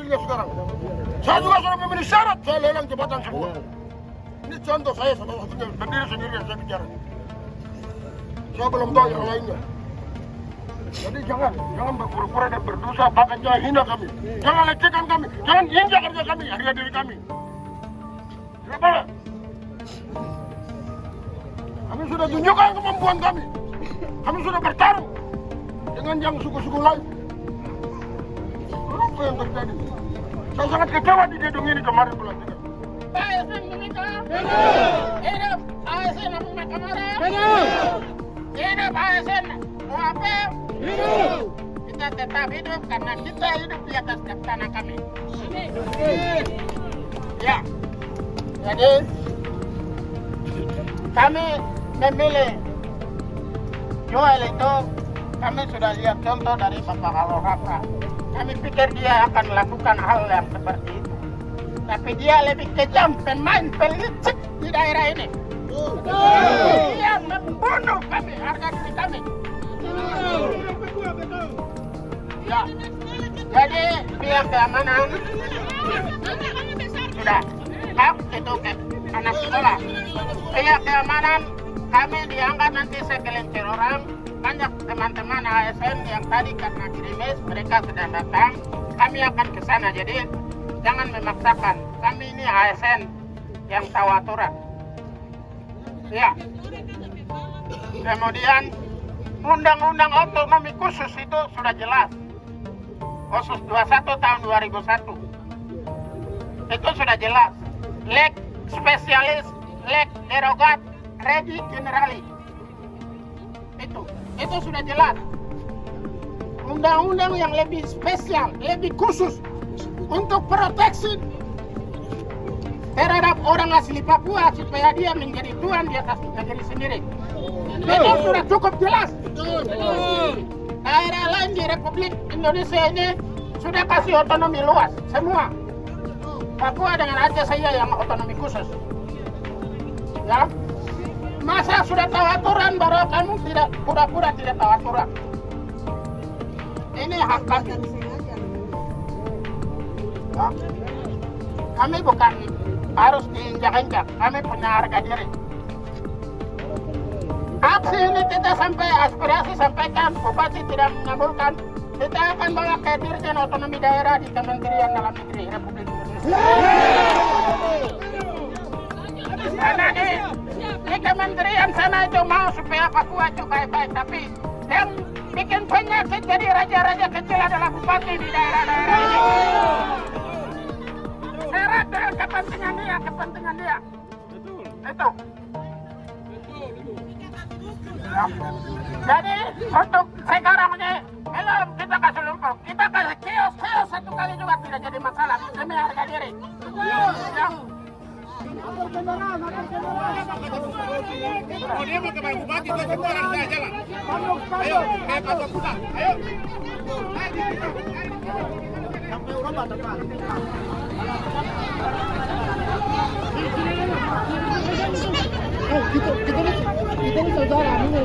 hasilnya sekarang. Saya juga sudah memenuhi syarat, saya lelang jabatan semua. Ini contoh saya satu-satunya berdiri sendiri yang saya bicara. Saya belum tahu yang lainnya. Jadi jangan berpura-pura dan berdosa, bahkan jangan hina kami. Jangan lecehkan kami, jangan injak harga kami, harga diri kami. Kenapa? Kami sudah tunjukkan kemampuan kami. Kami sudah bertarung dengan yang suku-suku lain. Apa yang terjadi? Saya sangat kecewa di gedung ini kemarin pelantikan. Pak ASN menikah. Hidup ASN Makamaran. Hidup ASN OAP. Hidup. Kita tetap hidup karena kita hidup di atas tanah kami. Ya. Jadi kami memilih Joel itu, kami sudah lihat contoh dari Bapak Kaloraka. Kami pikir dia akan melakukan hal yang seperti itu. Tapi dia lebih kejam, pemain pelicik di daerah ini. Dia membunuh kami, harga diri kami. Ya. Jadi pihak keamanan sudah itu anak sekolah. Pihak keamanan kami dianggap nanti segelintir orang. Banyak teman-teman ASN yang tadi karena gerimis mereka sudah datang. Kami akan ke sana. Jadi jangan memaksakan. Kami ini ASN yang tahu aturan. Ya. Kemudian undang-undang otonomi khusus itu sudah jelas. Khusus 21 tahun 2001. Itu sudah jelas. Leg spesialis, leg derogat, regi generali. Itu sudah jelas. Undang-undang yang lebih spesial, lebih khusus untuk proteksi terhadap orang asli Papua supaya dia menjadi tuan di atas negeri sendiri. Itu sudah cukup jelas. Daerah lain di Republik Indonesia ini sudah kasih otonomi luas semua. Papua dengan aja saya yang otonomi khusus. Ya. Masa sudah tahu aturan baru kamu tidak pura-pura tidak tahu aturan. Ini hak kami. Ya. Kami bukan harus diinjak-injak. Kami punya harga diri. Aksi ini kita sampai aspirasi sampaikan, bupati tidak mengabulkan. Kita akan bawa ke Dirjen Otonomi Daerah di Kementerian Dalam Negeri Republik Indonesia. Karena di kementerian sana itu mau supaya Papua itu baik-baik, tapi yang bikin penyakit jadi raja-raja kecil adalah bupati di daerah-daerah ini. Syarat dengan kepentingan dia. Itu. Ya. Jadi untuk sekarang ini belum kita kasih lumpur, kita kasih kios satu kali juga tidak jadi masalah demi harga diri. Ya. Oh, dia mau ke Pak Bupati, itu semua orang saya jalan. Ayo, kayak Pak pulang. Ayo. Sampai Eropa teman. Oh, kita ini saudara ini.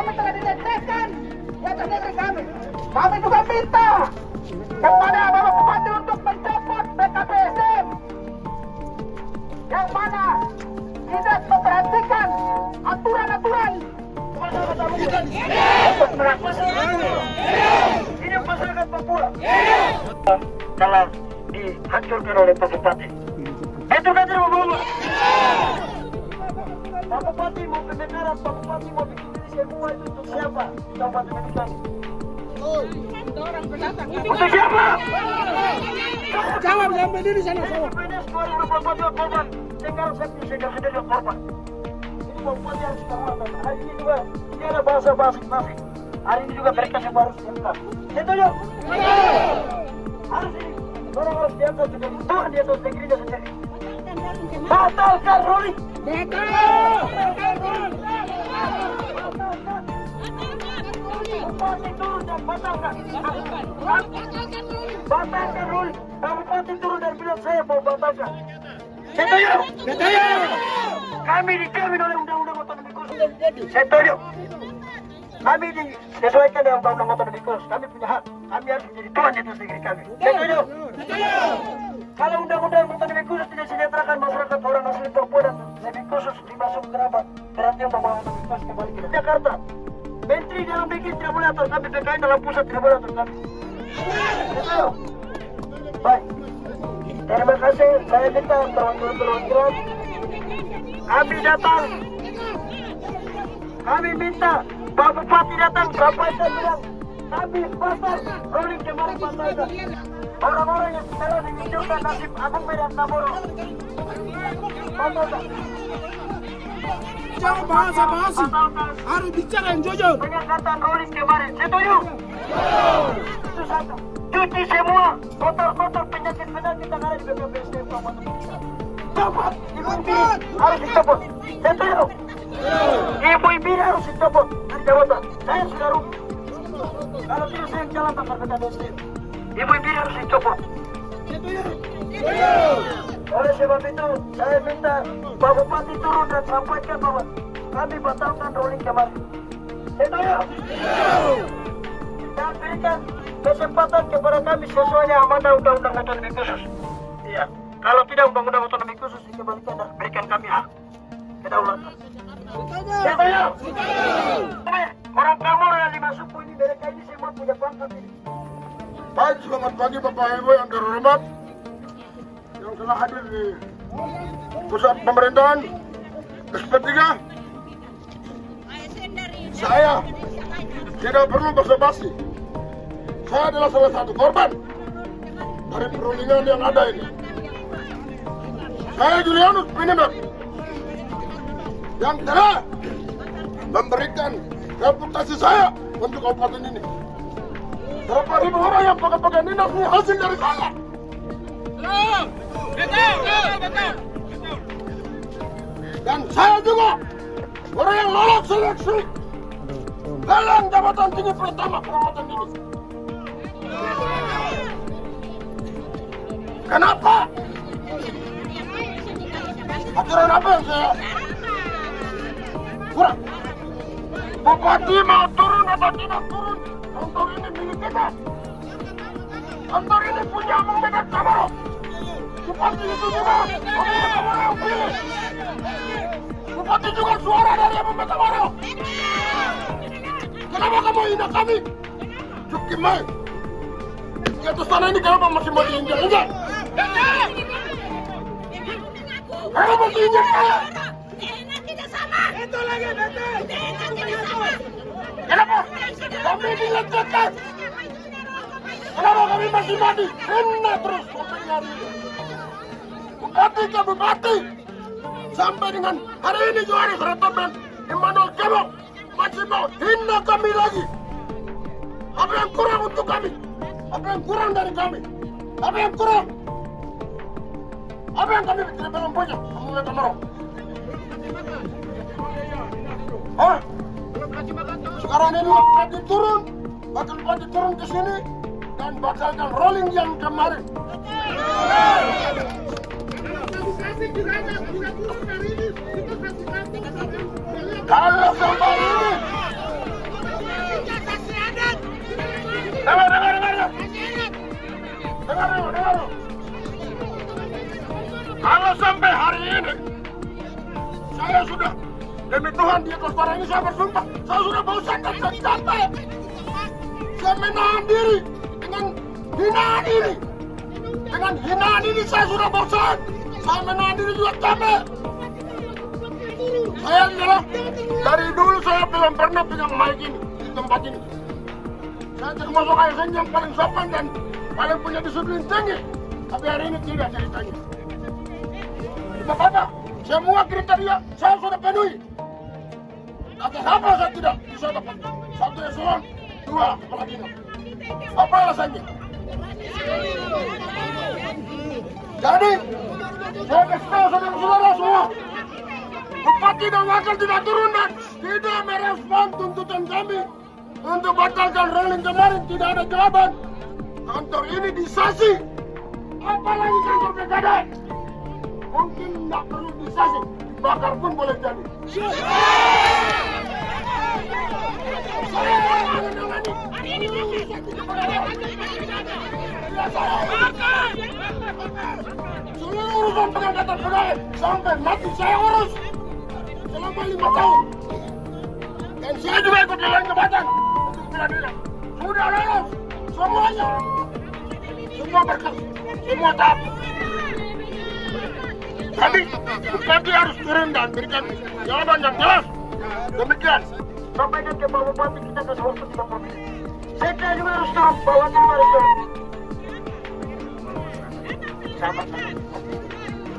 kami telah dilecehkan di atas negeri kami. Kami juga minta kepada Bapak Bupati untuk mencopot BKPSDM yang mana tidak memperhatikan aturan-aturan untuk melaksanakan hidup masyarakat Papua telah dihancurkan oleh Pak Bupati. Itu kan tidak mau. Pak Bupati mau kebenaran, Pak Bupati mau bikin ini semua itu untuk siapa? Coba tunjukkan. Untuk siapa? Jawab, jangan berdiri sana. PNS 2022 korban. Sekarang saya sudah korban. Ini Pak Bupati harus dikawal. Hari ini juga ini ada bahasa masing-masing. Hari ini juga mereka semua harus diangkat. Setuju? Harus ini. Orang harus diangkat juga. Tuhan di atas negerinya sendiri. Batalkan Roli. Bupati turun dan batalkan. Batalkan Roli. Bupati turun dan bilang saya mau batalkan. Setuju? Kami dijamin oleh undang-undang otonomi khusus. Setuju? Kami disesuaikan dengan undang-undang otonomi khusus. Kami punya hak. Kami harus menjadi Tuhan di atas negeri kami. Setuju? Kalau undang-undang otonomi khusus tidak sejahterakan masyarakat orang asli Papua dan lebih khusus dimasuk kerabat, berarti undang-undang otonomi khusus kembali ke Jakarta. Menteri dalam negeri tidak boleh atur kami, PKI dalam pusat tidak boleh atur kami. Setuju? Baik. Terima kasih. Saya minta perwakilan. Kami datang. Kami minta Pak Bupati datang sampaikan bilang kami batal rolling kemarin batalkan. Orang-orang yang telah dimunculkan nasib Agung Medan Namoro. Batalkan. Jangan bahasa-bahasa. Harus bicara yang jujur. Penyekatan rolling kemarin. Setuju? Itu satu. Cuci semua kotor-kotor penyakit-penyakit yang ada di BPPSDM Kabupaten Indonesia. Copot. Ibu Ibiri harus dicopot. Setuju? Ibu Ibiri harus dicopot dari jabatan. Saya sudah rugi. Kalau tidak saya jalan tanpa BPPSDM. Ibu Ibiri harus dicopot. Setuju? Oleh sebab itu, saya minta Pak Bupati turun dan sampaikan bahwa kami batalkan rolling kemarin. Setuju? Dan berikan kesempatan kepada kami sesuai yang amanah undang-undang otonomi khusus. Iya. Kalau tidak undang-undang otonomi khusus dikembalikan dan berikan kami hak kedaulatan. Setuju? Orang Kamor yang 5 suku ini, mereka ini semua punya pangkat ini. Baik, selamat pagi Bapak Ibu yang terhormat yang telah hadir di pusat pemerintahan SP3. Saya tidak perlu basa-basi. Saya adalah salah satu korban dari perundingan yang ada ini. Saya Julianus Pinimak yang telah memberikan reputasi saya untuk kabupaten ini. Berapa ribu orang yang pakai dinas ini hasil dari saya. Betul. Dan saya juga orang yang lolos seleksi lelang jabatan tinggi pertama kabupaten ini. Kenapa? Aturan apa yang saya kurang? Bupati mau turun atau tidak turun? Kantor ini milik kita. Kantor ini punya Agung Medan Namoro. Bupati itu juga Agung Medan Namoro yang pilih. Bupati juga suara dari Agung Medan Namoro. Kenapa kamu hina kami? Cukup mai. Di atas tanah ini kenapa masih mau diinjak-injak? Kenapa masih injak saya? Itu lagi betul. Kenapa? Kami dilecehkan. Kenapa kami masih mati? Hina terus sampai hari ini. Bupati ke bupati. Sampai dengan hari ini Johannes Retoben, Emmanuel Kemo masih mau hina kami lagi. Apa yang kurang untuk kami? Apa yang kurang dari kami? Apa yang kurang? Apa yang kami tidak belum punya? Kamu lihat Namoro. Hah? Sekarang ini Bupati turun, Wakil Bupati turun ke sini dan batalkan rolling yang kemarin. Kalau sampai ini sekarang ini saya bersumpah, saya sudah bosan dan saya capek. Saya menahan diri dengan hinaan ini. Dengan hinaan ini saya sudah bosan. Saya menahan diri juga capek. Saya adalah dari dulu saya belum pernah pegang mic ini di tempat ini. Saya termasuk ASN yang paling sopan dan paling punya disiplin tinggi. Tapi hari ini tidak ceritanya. Bapak-bapak, semua kriteria saya sudah penuhi. Atas apa saya tidak bisa dapat 1 eselon, 2 kepala dinas? Apa alasannya? Jadi, saya kasih tahu saudara-saudara semua, Bupati dan Wakil tidak turun dan tidak merespon tuntutan kami untuk batalkan railing kemarin. Tidak ada jawaban. Kantor ini disasi. Apalagi kantor Pegadaian. Mungkin tidak perlu disasi, bakar pun boleh jadi. Seluruh urusan pengangkatan pegawai sampai mati saya urus selama 5 tahun. Dan saya juga ikut lelang jabatan untuk pengadilan. Sudah lolos semuanya, semua berkas, semua tahap. Tapi Bupati harus turun dan berikan jawaban yang jelas. Demikian. Sampaikan ke Pak Bupati, kita kasih waktu 30 menit. Saya juga harus turun, bawa juga harus turun.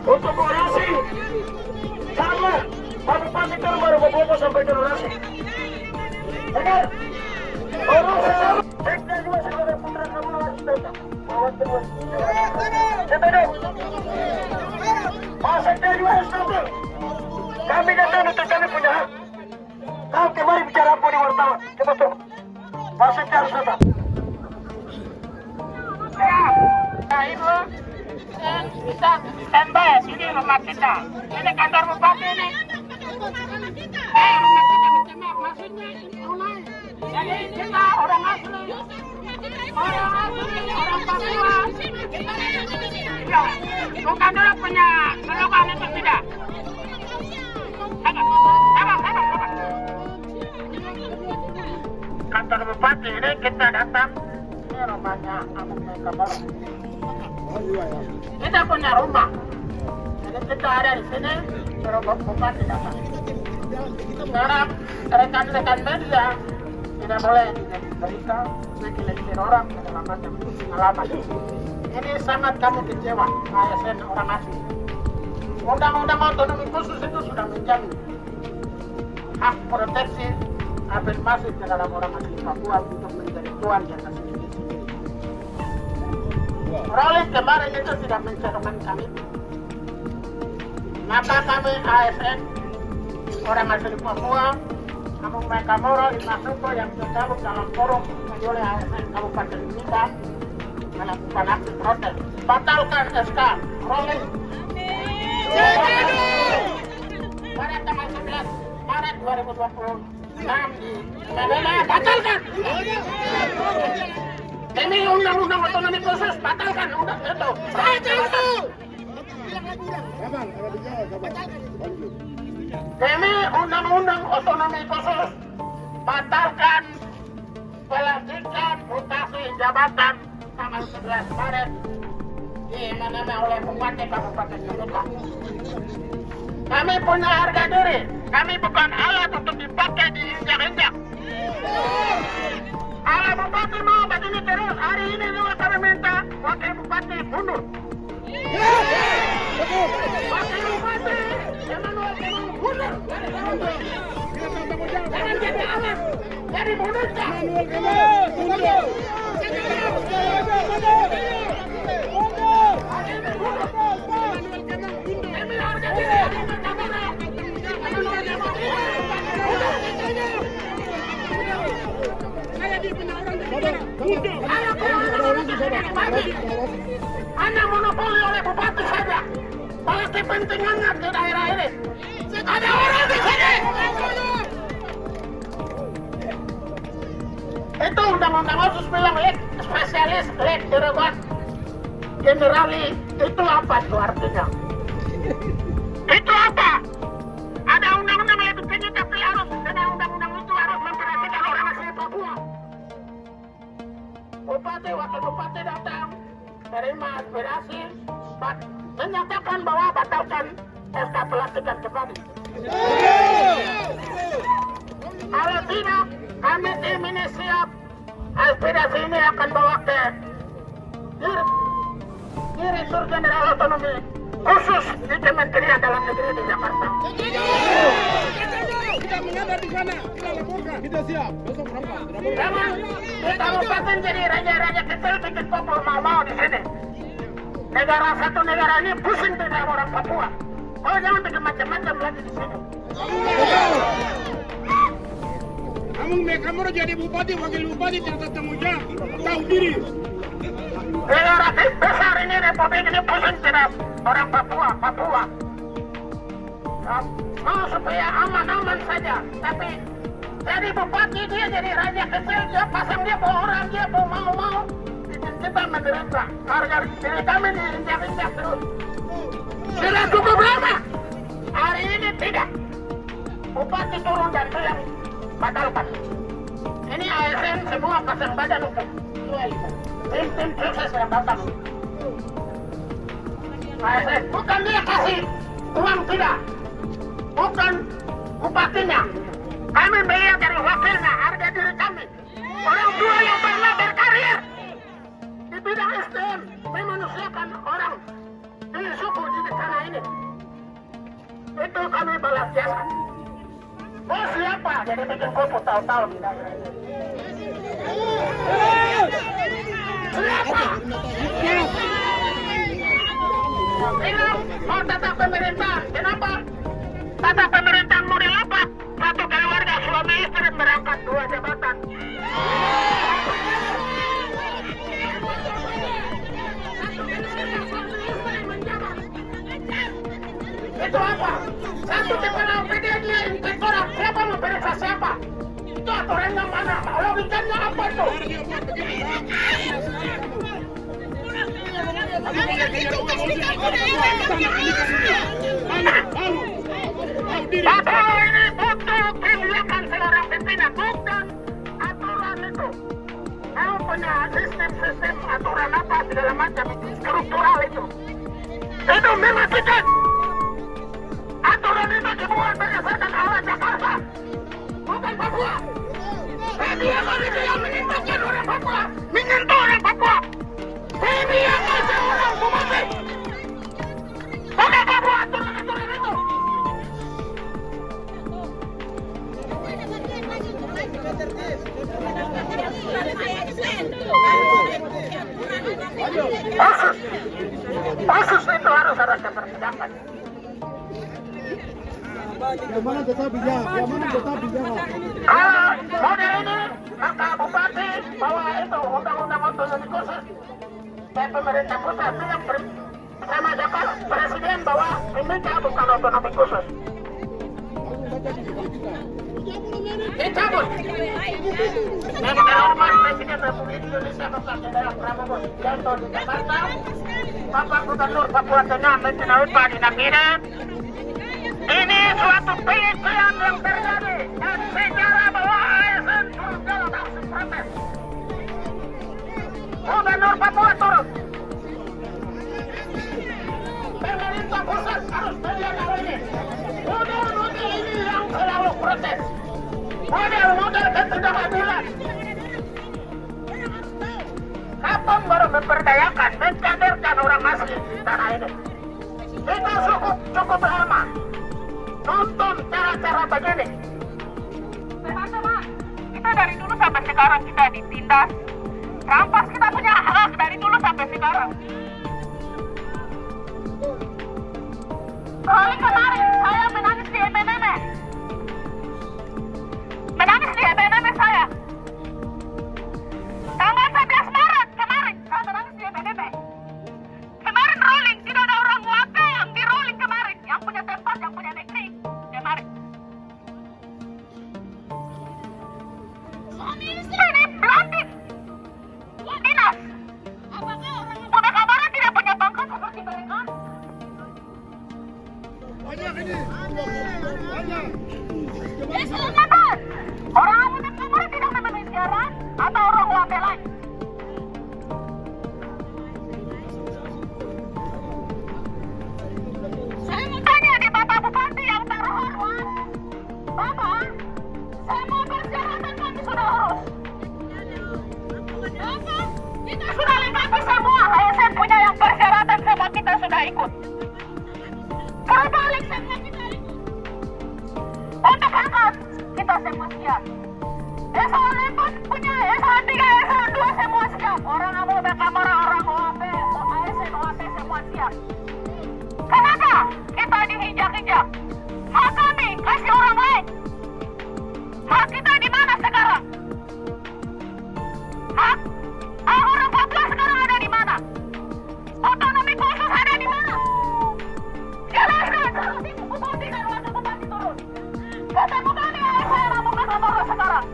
Untuk orasi sama Pak Bupati turun baru Bapak sampaikan orasi. Benar? Orasi sama. Saya juga sebagai putra kamu harus datang. Bawa terus. Setuju? Pak Sekda juga harus tampil. Kami datang untuk kami punya hak. Kau kemarin bicara apa di wartawan? Coba turun. Pak Sekda harus datang. Nah, Ibu, kita standby sini rumah kita. Ini kantor Bupati ini. Rumah kita minta maaf, maksudnya online. Jadi kita orang asli, orang Papua. Ya, bukan dulu punya slogan itu tidak. Kantor Bupati ini kita datang. Ini rumahnya Abu Mekabara. Kita punya rumah. Jadi kita ada di sini. Suruh Bupati datang. Sekarang rekan-rekan media tidak boleh berita segelintir orang segala macam itu pengalaman. Ini sangat kami kecewa, ASN orang asli. Undang-undang otonomi khusus itu sudah menjamin hak proteksi afirmasi terhadap orang asli Papua untuk menjadi tuan di atas negeri sendiri. Rolling kemarin itu tidak mencerminkan kami. Maka kami ASN orang asli Papua, Abu Mekabara, Imasuko yang tergabung dalam forum oleh ASN Kabupaten Mimika melakukan aksi protes. Batalkan SK Rolling pada tanggal 11 Maret 2026 di Manila. Batalkan! Demi undang-undang otonomi khusus, batalkan undang itu. Demi undang-undang otonomi khusus, batalkan pelantikan mutasi jabatan tanggal 11 Maret di mana oleh Bupati Kabupaten Mimika. Kami punya harga diri, kami bukan alat untuk dipakai diinjak-injak. Kalau Bupati mau begini terus, hari ini juga kami minta Wakil Bupati mundur. Wakil Bupati, jangan mundur. Jangan jadi alat, jadi mundurkan. Hanya monopoli oleh Bupati saja. Kalau kepentingannya ke daerah ini, ada orang di sini. Itu undang-undang khusus bilang spesialis lek dirobot generali. Itu apa itu artinya? Itu apa? Ada undang-undang lebih tinggi tapi harus bupati, wakil bupati datang terima aspirasi, menyatakan bahwa batalkan SK pelantikan kembali. Kalau tidak, kami tim ini siap. Aspirasi ini akan bawa ke Direktur Jenderal Otonomi khusus di Kementerian Dalam Negeri di Jakarta. Kita mengabar di sana, kita laporkan. Kita siap. Besok berapa? Jangan di kabupaten jadi raja-raja kecil bikin popul mau di sini. Satu negara ini pusing dengan orang Papua. Oh, jangan bikin macam-macam lagi di sini. Kamu jadi bupati, wakil bupati tidak tanggung jawab, tahu diri. Negara besar ini, republik ini pusing dengan orang Papua. Mau supaya aman-aman saja, tapi jadi bupati dia jadi raja kecil, dia pasang dia bawa orang, dia bawa mau kita menderita. Harga diri kami diinjak-injak terus. Sudah cukup lama. Hari ini tidak. Bupati turun dan bilang batalkan. Ini ASN semua pasang badan untuk tim sukses yang datang. ASN bukan dia kasih uang, tidak. Bukan bupatinya. Kami melihat dari wakilnya, harga diri kami. Orang tua yang pernah berkarir di bidang SDM, memanusiakan orang di suku di tanah ini. Itu kami balas jasa. Oh siapa? Jadi bikin kupu tahu-tahu. Siapa? Bilang mau tata pemerintahan. Kenapa? Tata pemerintahan mau dilapak. Satu keluarga suami istri berangkat 2 jabatan. Itu apa? Satu kepala OPD dia inspektorat. Siapa mau periksa siapa? Itu aturannya mana? Logikanya apa itu? Bapak ini butuh kebijakan seorang pimpinan, bukan aturan itu. Kamu punya sistem aturan apa segala macam struktural itu. Itu memang tidak. Aturan itu dibuat berdasarkan alat Jakarta, bukan Papua. Media kali dia mengintakkan orang Papua, menyentuh orang Papua. Media kali orang bupati, bukan Papua aturan itu. Kasus itu harus ada keberpihakan. Yang mana tetap bijak? Model ini, maka bupati bahwa itu undang-undang otonomi khusus dan pemerintah pusat bilang bersama Jakarta presiden bahwa Mimika bukan otonomi khusus. Dicabut. Yang terhormat Presiden Republik Indonesia Bapak Jenderal Prabowo Subianto di Jakarta, Bapak Gubernur Papua Tengah Menteri Pak Dinakira. Ini suatu pelecehan yang terjadi dan sejarah bahwa ASN turun dalam aksi protes. Gubernur Papua turun. Pemerintah pusat harus melihat hal ini. Model-model ini yang selalu protes. Model-model ketidakadilan. Kapan baru memperdayakan, mencadirkan orang asli di tanah ini? Kita cukup lama nonton cara-cara begini. Teman-teman, kita dari dulu sampai sekarang kita ditindas, rampas kita punya hak dari dulu sampai sekarang. Soalnya kemarin saya menangis di MNM. Saya. Tanggal 11 Maret kemarin saya menangis di MNM. Kemarin rolling, tidak ada orang wakil yang di rolling kemarin, yang punya tempat, yang punya negeri kemarin. Ini pelantik dinas. Punya kabaran tidak punya pangkat seperti mereka. Banyak ini. ikut. Berbalik saja kita ikut. Untuk angkat kita semua siap. Eselon 4 punya Eselon 3, Eselon 2 semua siap. Orang AMO, Kamara, orang OAP, ASN, OAP semua siap. Kenapa kita diinjak-injak? Hak kami kasih orang lain. Hak kita di mana sekarang? Hak orang Papua sekarang ada di mana? Otonomi khusus ada di mana? Jelaskan seperti bupati dan wakil bupati turun. Ketemu kami ASN AMO Kamara sekarang.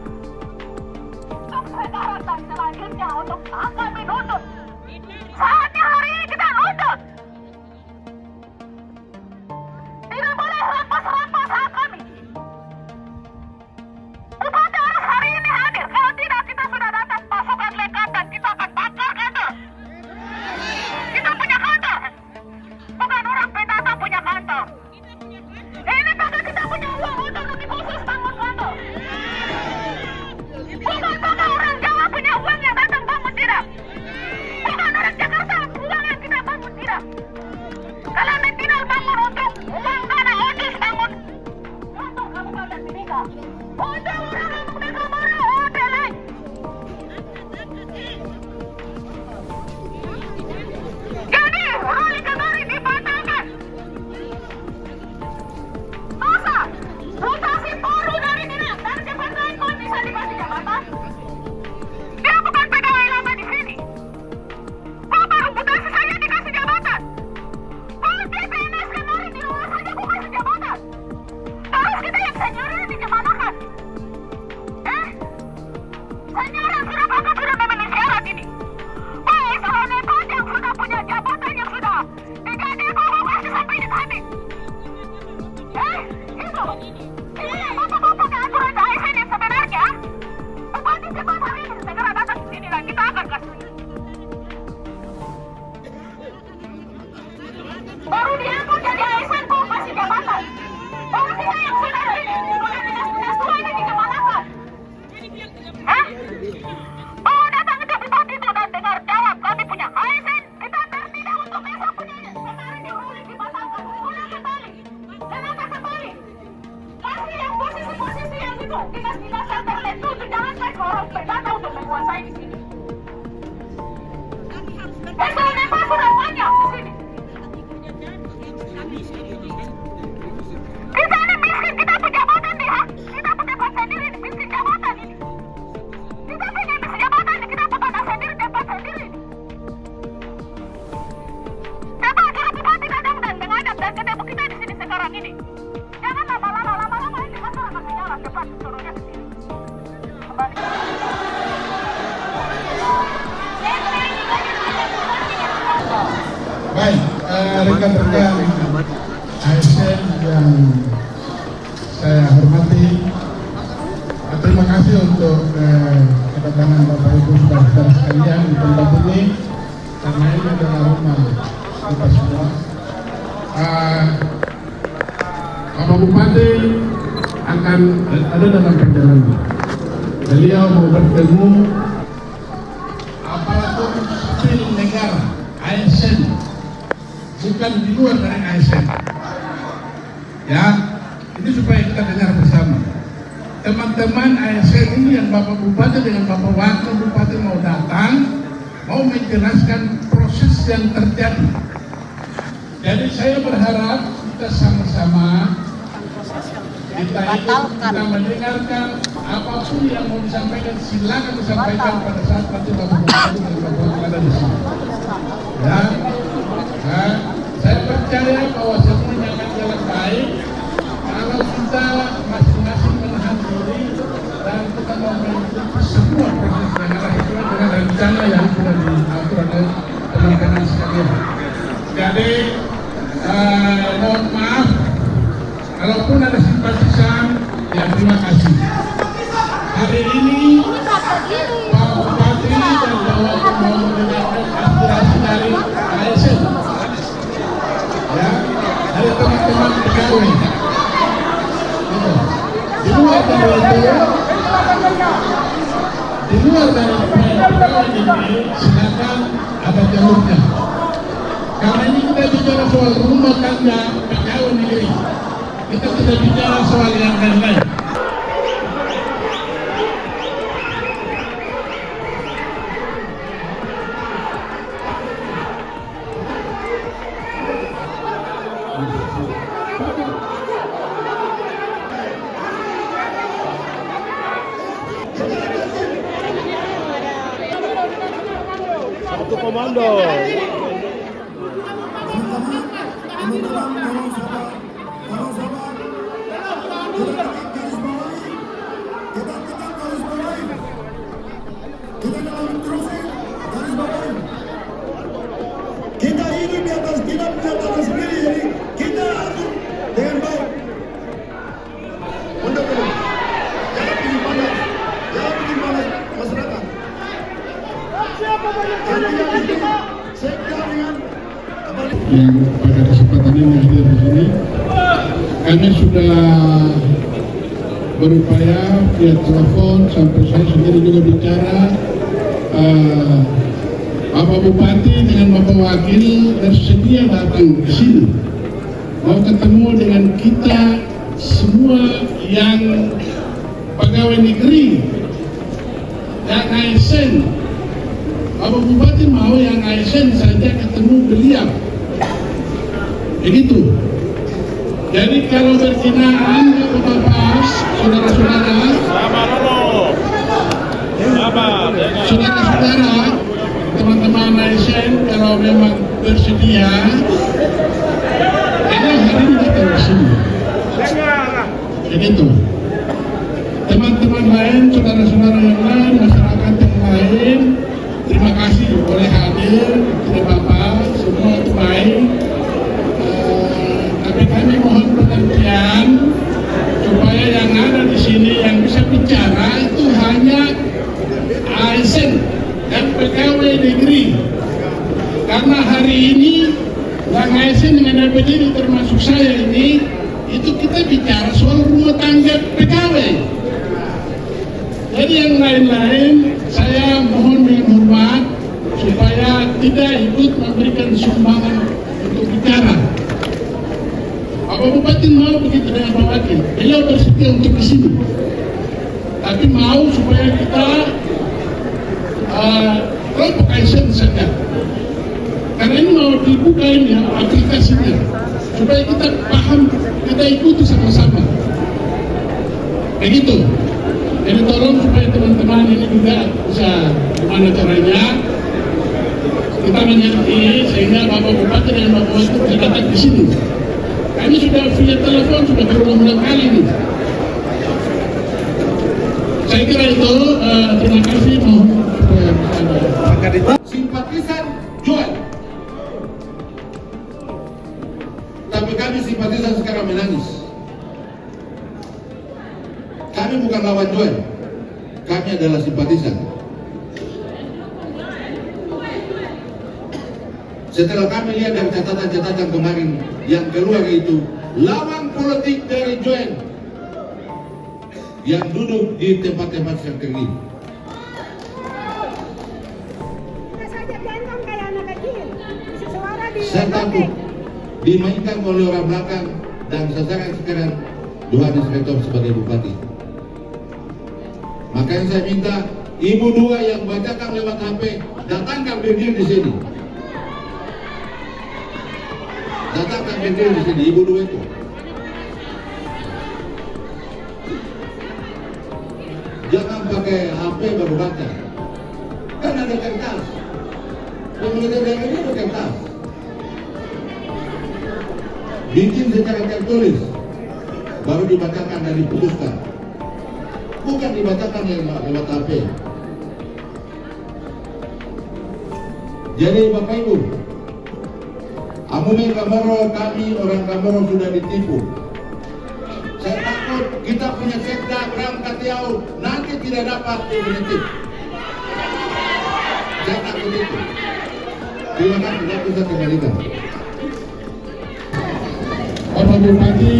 Untuk sekarang dan selanjutnya untuk hak kami nuntut. Saatnya hari ini kita nuntut. Tidak boleh rampas-rampas hak kami. Bupati harus hari ini hadir. Kalau tidak, kita sudah datang pasukan lekat dan kita akan bakar kantor. Kita punya kantor. Bukan orang PKK punya kantor. Ini karena kita punya uang otonomi khusus bangun kantor. Bukan karena orang Jawa punya uang yang datang bangun, tidak. Bukan orang Jakarta uang yang kita bangun, tidak. Kalau tidak bangun untuk uang dana ODIS bangun untuk Kabupaten Timika. Untuk orang AMO Kamara OAP lain. Jadi rally kemarin dibatalkan. Masa mutasi baru dari dinas dan cepat lain kok bisa dikasih jabatan? Dia bukan pegawai lama di sini. Kok baru mutasi saja dikasih jabatan? Kalau di PNS kemarin di luar saja kok kasih jabatan? Terus kita yang seniornya dikemanakan? Senior yang sudah bahkan sudah memenuhi syarat ini. Eselon 4 yang sudah punya jabatan yang sudah digaji kok kasih sampai di habis. Itu. Ini yang bapak-bapak aturan ASN yang sebenarnya. Bupati cepat hari ini segera datang ke sini dan kita akan kasih. Baru diangkat jadi ASN kok kasih jabatan. Baru kita yang sudah ini bukan dinas-dinas tua ini dikemanakan. Oh, datang ke bupati itu dan dengar jawab. Kami punya ASN. Kita tertidak untuk besok punya. Kemarin diulik dibatalkan. Ulang kembali. Kenapa kembali? Kasih yang posisi-posisi yang itu. Dinas-dinas yang tertentu. Jangan saya ke orang PKK untuk menguasai di sini. Eselon 4 sudah banyak di sini. Kita ini miskin. Kita punya jabatan di hak. Kita punya tempat sendiri. Miskin jabatan ini. Kita punya jabatan, kita bukan sendiri, tempat sendiri. Coba suruh bupati datang dan menghadap dan ketemu kita di sini sekarang ini. Jangan lama-lama ini kantor akan menyala, cepat suruhnya ke sini. Kembali. Baik, rekan-rekan ASN yang saya hormati, terima kasih untuk kedatangan Bapak Ibu saudara sekalian di tempat ini, karena ini adalah rumah kita semua. Bapak Bupati akan ada dalam perjalanan. Beliau mau bertemu aparatur sipil negara ASN, bukan di luar dari ASN. Ya, ini supaya kita dengar bersama. Teman-teman ASN ini yang Bapak Bupati dengan Bapak Wakil Bupati mau datang, mau menjelaskan proses yang terjadi. Jadi saya berharap kita sama-sama kita mendengarkan apapun yang mau disampaikan, silakan disampaikan pada saat nanti Bapak Bupati dan Bapak Wakil ada di sini. Ya, saya percaya bahwa semuanya akan jalan baik kalau kita masing-masing menahan diri dan kita mau mengikuti semua proses yang ada sesuai dengan rencana yang sudah diatur oleh teman-teman sekalian. Jadi mohon maaf kalaupun ada simpatisan, ya terima kasih. Hari ini Pak Bupati dan Bapak mau mendengarkan aspirasi dari ASN, ya, dari teman-teman pegawai. Di luar dari pegawai ini, silakan ada jalurnya. Karena ini kita bicara soal rumah tangga pegawai negeri. Kita tidak bicara soal yang lain-lain. Satu komando. Kita hidup di atas, kita punya tanah sendiri, jadi kita atur dengan baik. Untuk itu, jangan bikin panas, masyarakat. Yang pada kesempatan ini hadir di sini, kami sudah berupaya via telepon sampai saya sendiri juga bicara. Bapak Bupati dengan Bapak Wakil bersedia datang ke sini, mau ketemu dengan kita semua yang pegawai negeri dan ASN. Bapak Bupati mau yang ASN saja ketemu beliau. Begitu. Jadi kalau berkenaan Bapak, saudara-saudara, saudara-saudara, teman-teman ASN, kalau memang bersedia, ini hari ini kita di sini. Begitu. Teman-teman lain, saudara-saudara yang lain, masyarakat yang lain, terima kasih boleh hadir, terima Bapak, semua itu baik. Tapi kami mohon pengertian supaya yang ada di sini yang bisa bicara itu hanya ASN dan pegawai negeri. Karena hari ini yang ASN dengan berdiri termasuk saya ini, itu kita bicara soal rumah tangga pegawai. Jadi yang lain-lain saya mohon dengan hormat supaya tidak ikut memberikan sumbangan untuk bicara. Bapak Bupati mau begitu dengan Pak Wakil, beliau bersedia untuk ke sini. Tapi mau supaya kita kelompok ASN saja. Karena ini mau dibuka ini aplikasinya, supaya kita paham, kita ikuti sama-sama. Begitu. Jadi tolong supaya teman-teman ini juga bisa gimana caranya kita mengerti sehingga Bapak Bupati dan Bapak Wakil bisa datang di sini. Kami sudah via telepon sudah berulang-ulang kali ini. Saya kira itu terima kasih, mohon Simpatisan Joy. Tapi kami simpatisan sekarang menangis. Kami bukan lawan Joy. Kami adalah simpatisan. Setelah kami lihat dari catatan-catatan kemarin yang keluar itu, lawan politik dari Joy yang duduk di tempat-tempat strategi. Saya takut dimainkan oleh orang belakang dan sekarang Johannes Retop sebagai bupati. Makanya saya minta ibu dua yang bacakan lewat HP datangkan berdiri di sini. Datangkan berdiri di sini ibu dua itu. Jangan pakai HP baru baca. Kan ada kertas. Pemerintah daerah ini ada kertas. Bikin secara tertulis, baru dibacakan dan diputuskan. Bukan dibacakan lewat HP. Jadi Bapak Ibu, Amume Kamoro, kami orang Kamoro sudah ditipu. Saya takut kita punya sekda berangkat jauh, nanti tidak dapat definitif. Saya takut itu. Terima kasih, tidak bisa kembalikan. Bapak Bupati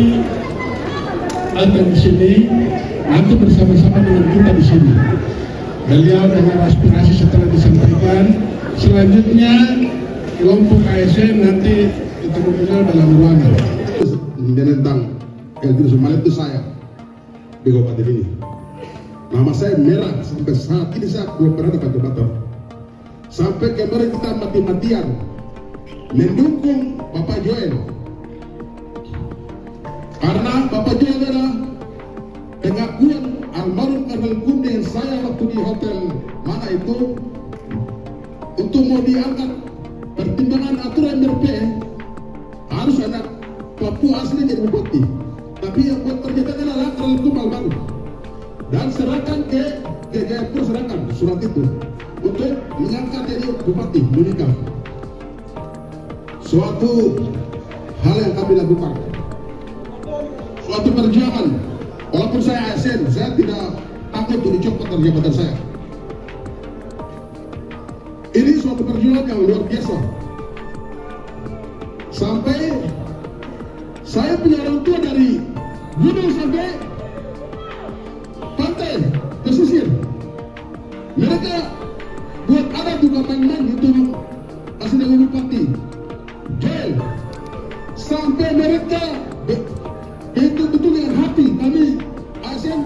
datang di sini, nanti bersama-sama dengan kita di sini. Beliau dengan aspirasi setelah disampaikan, selanjutnya kelompok ASN nanti ketemu beliau dalam ruangan. Menentang Elvin Sumalet itu saya di kabupaten ini. Nama saya merah sampai saat ini saya belum pernah dapat jabatan. Sampai kemarin kita mati-matian mendukung Bapak Joel. Karena Bapak Joel adalah pengakuan almarhum Karmel Kunde yang saya waktu di hotel mana itu untuk mau diangkat pertimbangan aturan MRP harus anak Papua asli jadi bupati. Tapi yang buat ternyata adalah Karmel Kunde almarhum. Dan serahkan ke Jayapura, serahkan surat itu untuk mengangkat jadi bupati meninggal. Suatu hal yang kami lakukan, suatu perjuangan. Walaupun saya ASN, saya tidak takut untuk dicopot dari jabatan saya. Ini suatu perjuangan yang luar biasa. Sampai saya punya orang tua dari gunung sampai pantai pesisir. Mereka buat ada juga main-main itu asli dengan bupati Joel. Sampai mereka betul-betul dengan hati kami ASN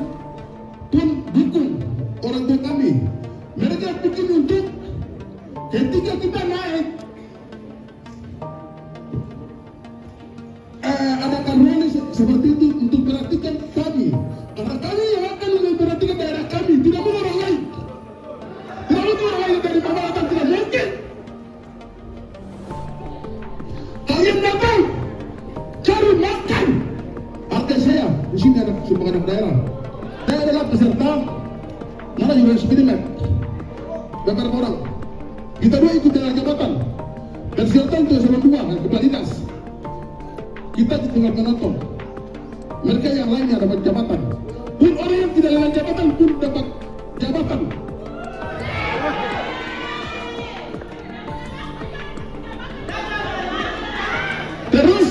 pun dukung orang tua kami. Mereka bikin untuk ketika kita naik adakan rally seperti itu untuk perhatikan kami. Karena kami yang akan memperhatikan daerah kami, tidak mau orang lain. Tidak mau orang lain dari bawah datang, tidak mungkin. Kalian datang cari makan. Artinya saya di sini ada sumpah anak daerah. Saya adalah peserta mana juga eksperimen. Beberapa orang. Kita dua ikut dalam jabatan. Dan serta untuk eselon 2 kepala dinas. Kita tinggal menonton. Mereka yang lainnya dapat jabatan. Pun orang yang tidak dalam jabatan pun dapat jabatan. Terus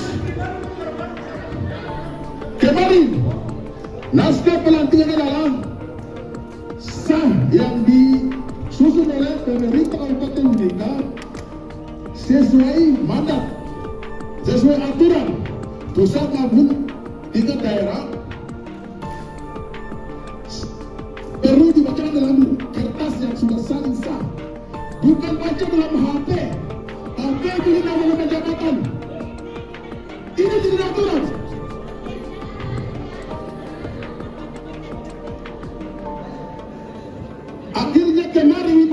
kemarin naskah pelantikan adalah sah yang disusun oleh pemerintah Kabupaten Mimika sesuai mandat, sesuai aturan pusat maupun tingkat daerah. Perlu dibacakan dalam kertas yang sudah saling sah, bukan baca dalam HP. HP itu nama jabatan. Ini tidak aturan. Akhirnya kemarin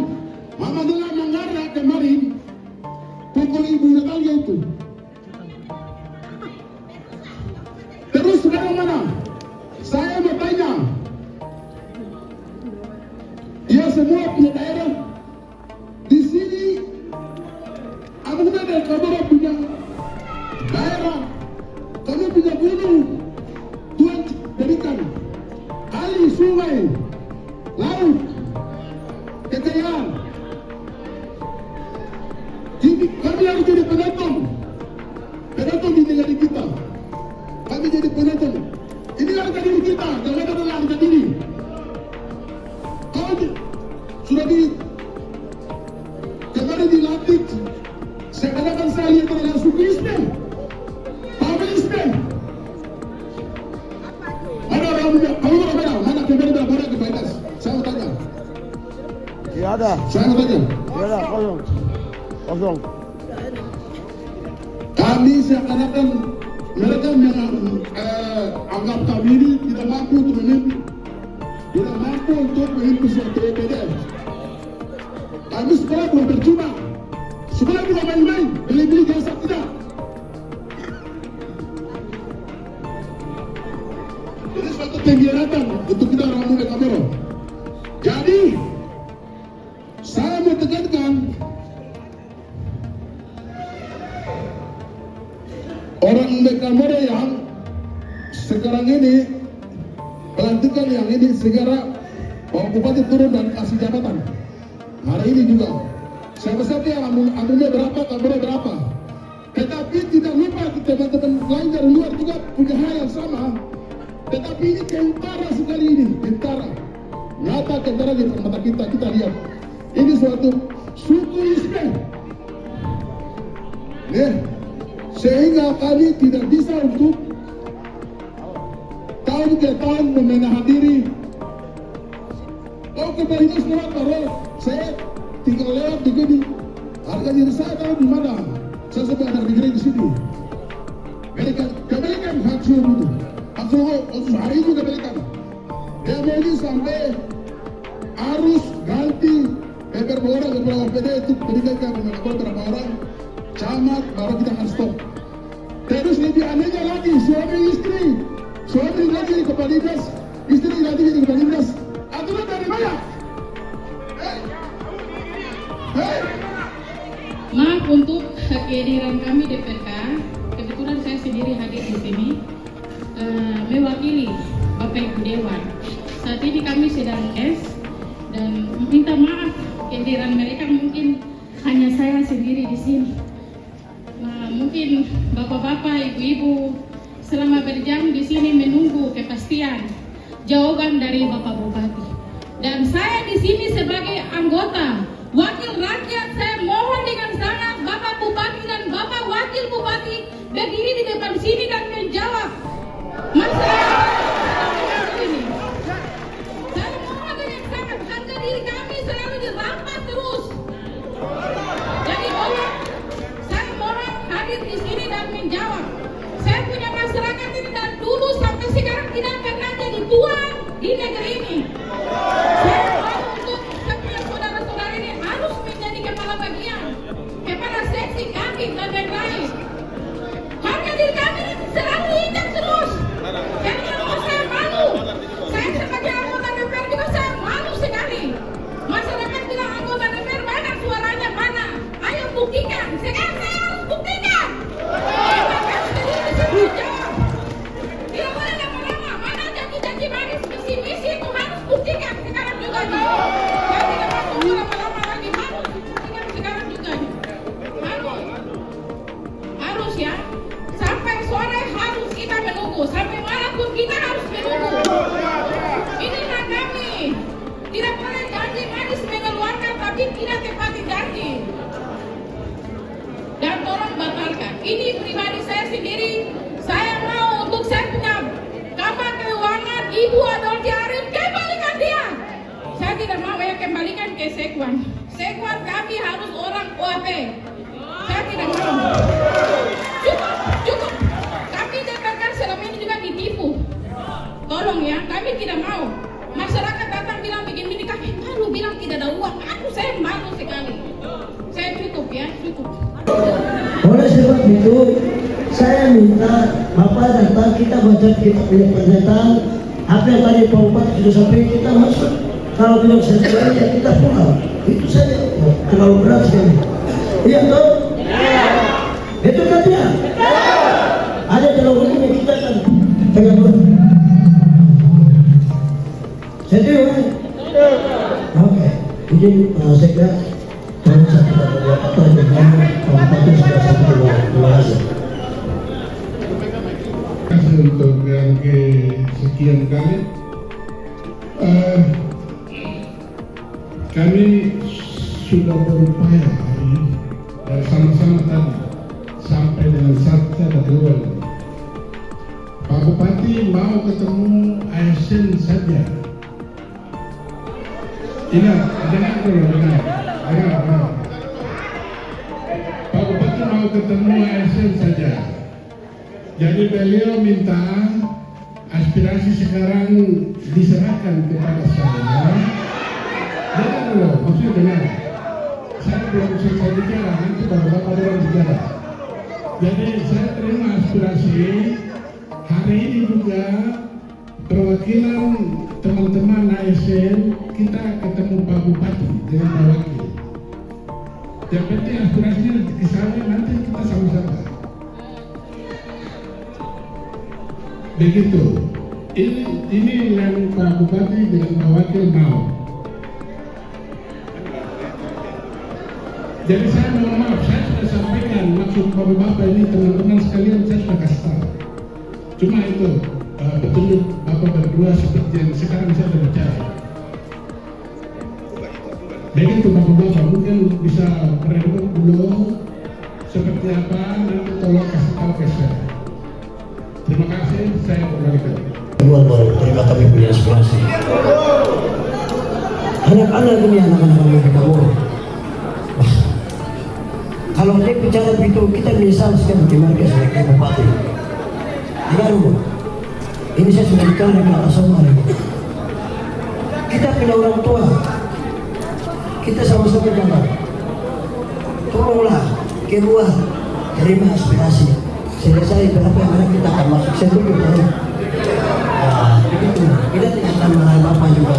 Mama Dela mengarah kemarin pukul Ibu Natalia itu. Terus sekarang mana? Saya bertanya, ya semua punya daerah di sini. Abu Dhabi kamu punya daerah, kamu punya gunung, Tuhan berikan kali, sungai, laut, kekayaan. Kami harus jadi penonton di negara kita. Kami jadi penonton. Ini harga diri kita, jangan adalah harga diri. Kau sudah kemarin dilatih. Sekarang saya lihat adalah suku Ismail, Pabel Ismail. Mana orang muda? Kamu mana? Mana kemarin berapa ke Baitas? Saya mau tanya. Tidak ada. Saya mau tanya. Tidak ada, kosong. Kosong. Kami seakan-akan mereka anggap kami ini tidak mampu untuk memimpin, tidak mampu untuk memimpin suatu EPDF. Kami sekolah bukan percuma, sekolah bukan main-main, beli-beli jasa tidak. Ini suatu pengkhianatan untuk kita orang muda Kamero. Jadi saya mau tekankan orang Kamero yang sekarang ini pelantikan yang ini segera Pak Bupati turun dan kasih jabatan. Hari ini juga saya berarti ambilnya berapa, kabarnya berapa. Tetapi tidak lupa teman-teman lain dari luar juga punya hal yang sama. Tetapi ini kentara sekali ini, kentara. Nyata kentara di mata kita lihat. Ini suatu suku Ismail. Sehingga kami tidak bisa untuk tahun ke tahun memenahan diri. Kalau kembali sekolah baru saya tinggal lewat begini. Harga diri saya tahu di mana. Saya sampai ada negeri di sini. Mereka kembalikan hak suhu itu. Hak suhu hari itu kembalikan. Dia mau ini sampai harus ganti beberapa orang kepala OPD itu meninggalkan beberapa orang. Camat baru kita akan stop. Terus lebih anehnya lagi suami istri lagi kepala dinas, istri lagi jadi kepala dinas. Aturan dari mana? Maaf untuk kehadiran kami DPRK. Kebetulan saya sendiri hadir di sini mewakili Bapak Ibu Dewan. Saat ini kami sedang dan minta maaf kehadiran mereka, mungkin hanya saya sendiri di sini. Mungkin bapak-bapak, ibu-ibu selama berjam di sini menunggu kepastian jawaban dari Bapak Bupati. Dan saya di sini sebagai anggota wakil rakyat, saya mohon dengan sangat Bapak Bupati dan Bapak Wakil Bupati berdiri di depan sini dan menjawab masalah ini. Saya mohon dengan sangat, harga diri kami selalu dirampas terus. Jadi saya mohon hadir di sini dan menjawab. Saya punya masyarakat ini dan dulu sampai sekarang tidak pernah jadi tuan di negeri ini. Saya mohon untuk setiap saudara-saudara ini harus menjadi kepala bagian, kepala seksi kami dan lain-lain. Harga diri kami selalu diinjak terus. Jadi saya malu. Saya sebagai anggota DPR juga saya malu sekali. Masyarakat bilang anggota DPR mana suaranya mana? Ayo buktikan. Sekarang saya harus buktikan. Tidak boleh lama-lama. Mana janji-janji manis, misi-misi itu harus buktikan sekarang juga nih. Saya tidak mau tunggu lama-lama lagi. Harus buktikan sekarang juga nih. Harus ya. Sampai sore harus kita menunggu. Sampai malam pun kita harus menunggu. Inilah kami. Tidak boleh janji manis mengeluarkan tapi tidak tepati janji. Dan tolong batalkan. Ini pribadi saya sendiri. Saya mau untuk saya punya kabar keuangan Ibu Adolfi Arif, kembalikan dia. Saya tidak mau ya kembalikan ke Sekwan. Sekwan kami harus orang OAP. Saya tidak mau. Cukup. Kami DPRK selama ini juga ditipu. Tolong ya, kami tidak mau. Masyarakat datang bilang begini, kami malu bilang tidak ada uang. Saya malu sekali. Saya cukup ya, cukup. Oleh sebab itu, saya minta Bapak datang, kita baca, kita punya pernyataan. Apa yang tadi Pak Bupati sudah sampai, kita masuk. Kalau tidak sesuai, ya kita pulang. Itu saja. Terlalu berat sekali. Iya toh? Itu kan dia? Ada terlalu ini kita kan pegang dulu. Setuju kan? Oke. Jadi saya kira kalau satu atau dengan Bupati sudah sampai luar biasa. Untuk yang kesekian kali kami sudah berupaya hari ini dan sama-sama tadi sampai dengan saat saya keluar. Pak Bupati mau ketemu ASN saja. Dengar dulu, dengar. Pak Bupati mau ketemu ASN saja. Jadi beliau minta aspirasi sekarang diserahkan kepada saya. Dengar dulu, maksudnya dengar. Saya belum selesai bicara, nanti bapak-bapak orang bicara. Jadi saya terima aspirasi. Hari ini juga perwakilan teman-teman ASN kita ketemu Pak Bupati dengan Pak Wakil. Yang penting aspirasinya ke sana, nanti kita sama-sama. Begitu. Ini yang Pak Bupati dengan Pak Wakil mau. Jadi saya mohon maaf, saya sudah sampaikan maksud Bapak-bapak ini, teman-teman sekalian, saya sudah kasih tahu. Cuma itu betul Bapak berdua seperti yang sekarang saya berbicara. Begitu Bapak-bapak, mungkin bisa merespon dulu seperti apa nanti tolong kasih tahu ke saya. Terima kasih, saya kembalikan. Terima kami punya aspirasi. Anak-anak ini anak-anak kami kamu. Kalau dia bicara begitu, kita menyesal sekali bagaimana dia sebagai bupati. Dengar dulu. Ini saya sudah bicara dengan Asoma. Kita punya orang tua. Kita sama-sama jalan. Tolonglah keluar, terima aspirasi. Selesai berapa yang mana kita akan masuk. Saya tunggu ya. Nah, begitu. Kita tidak akan marah Bapak juga.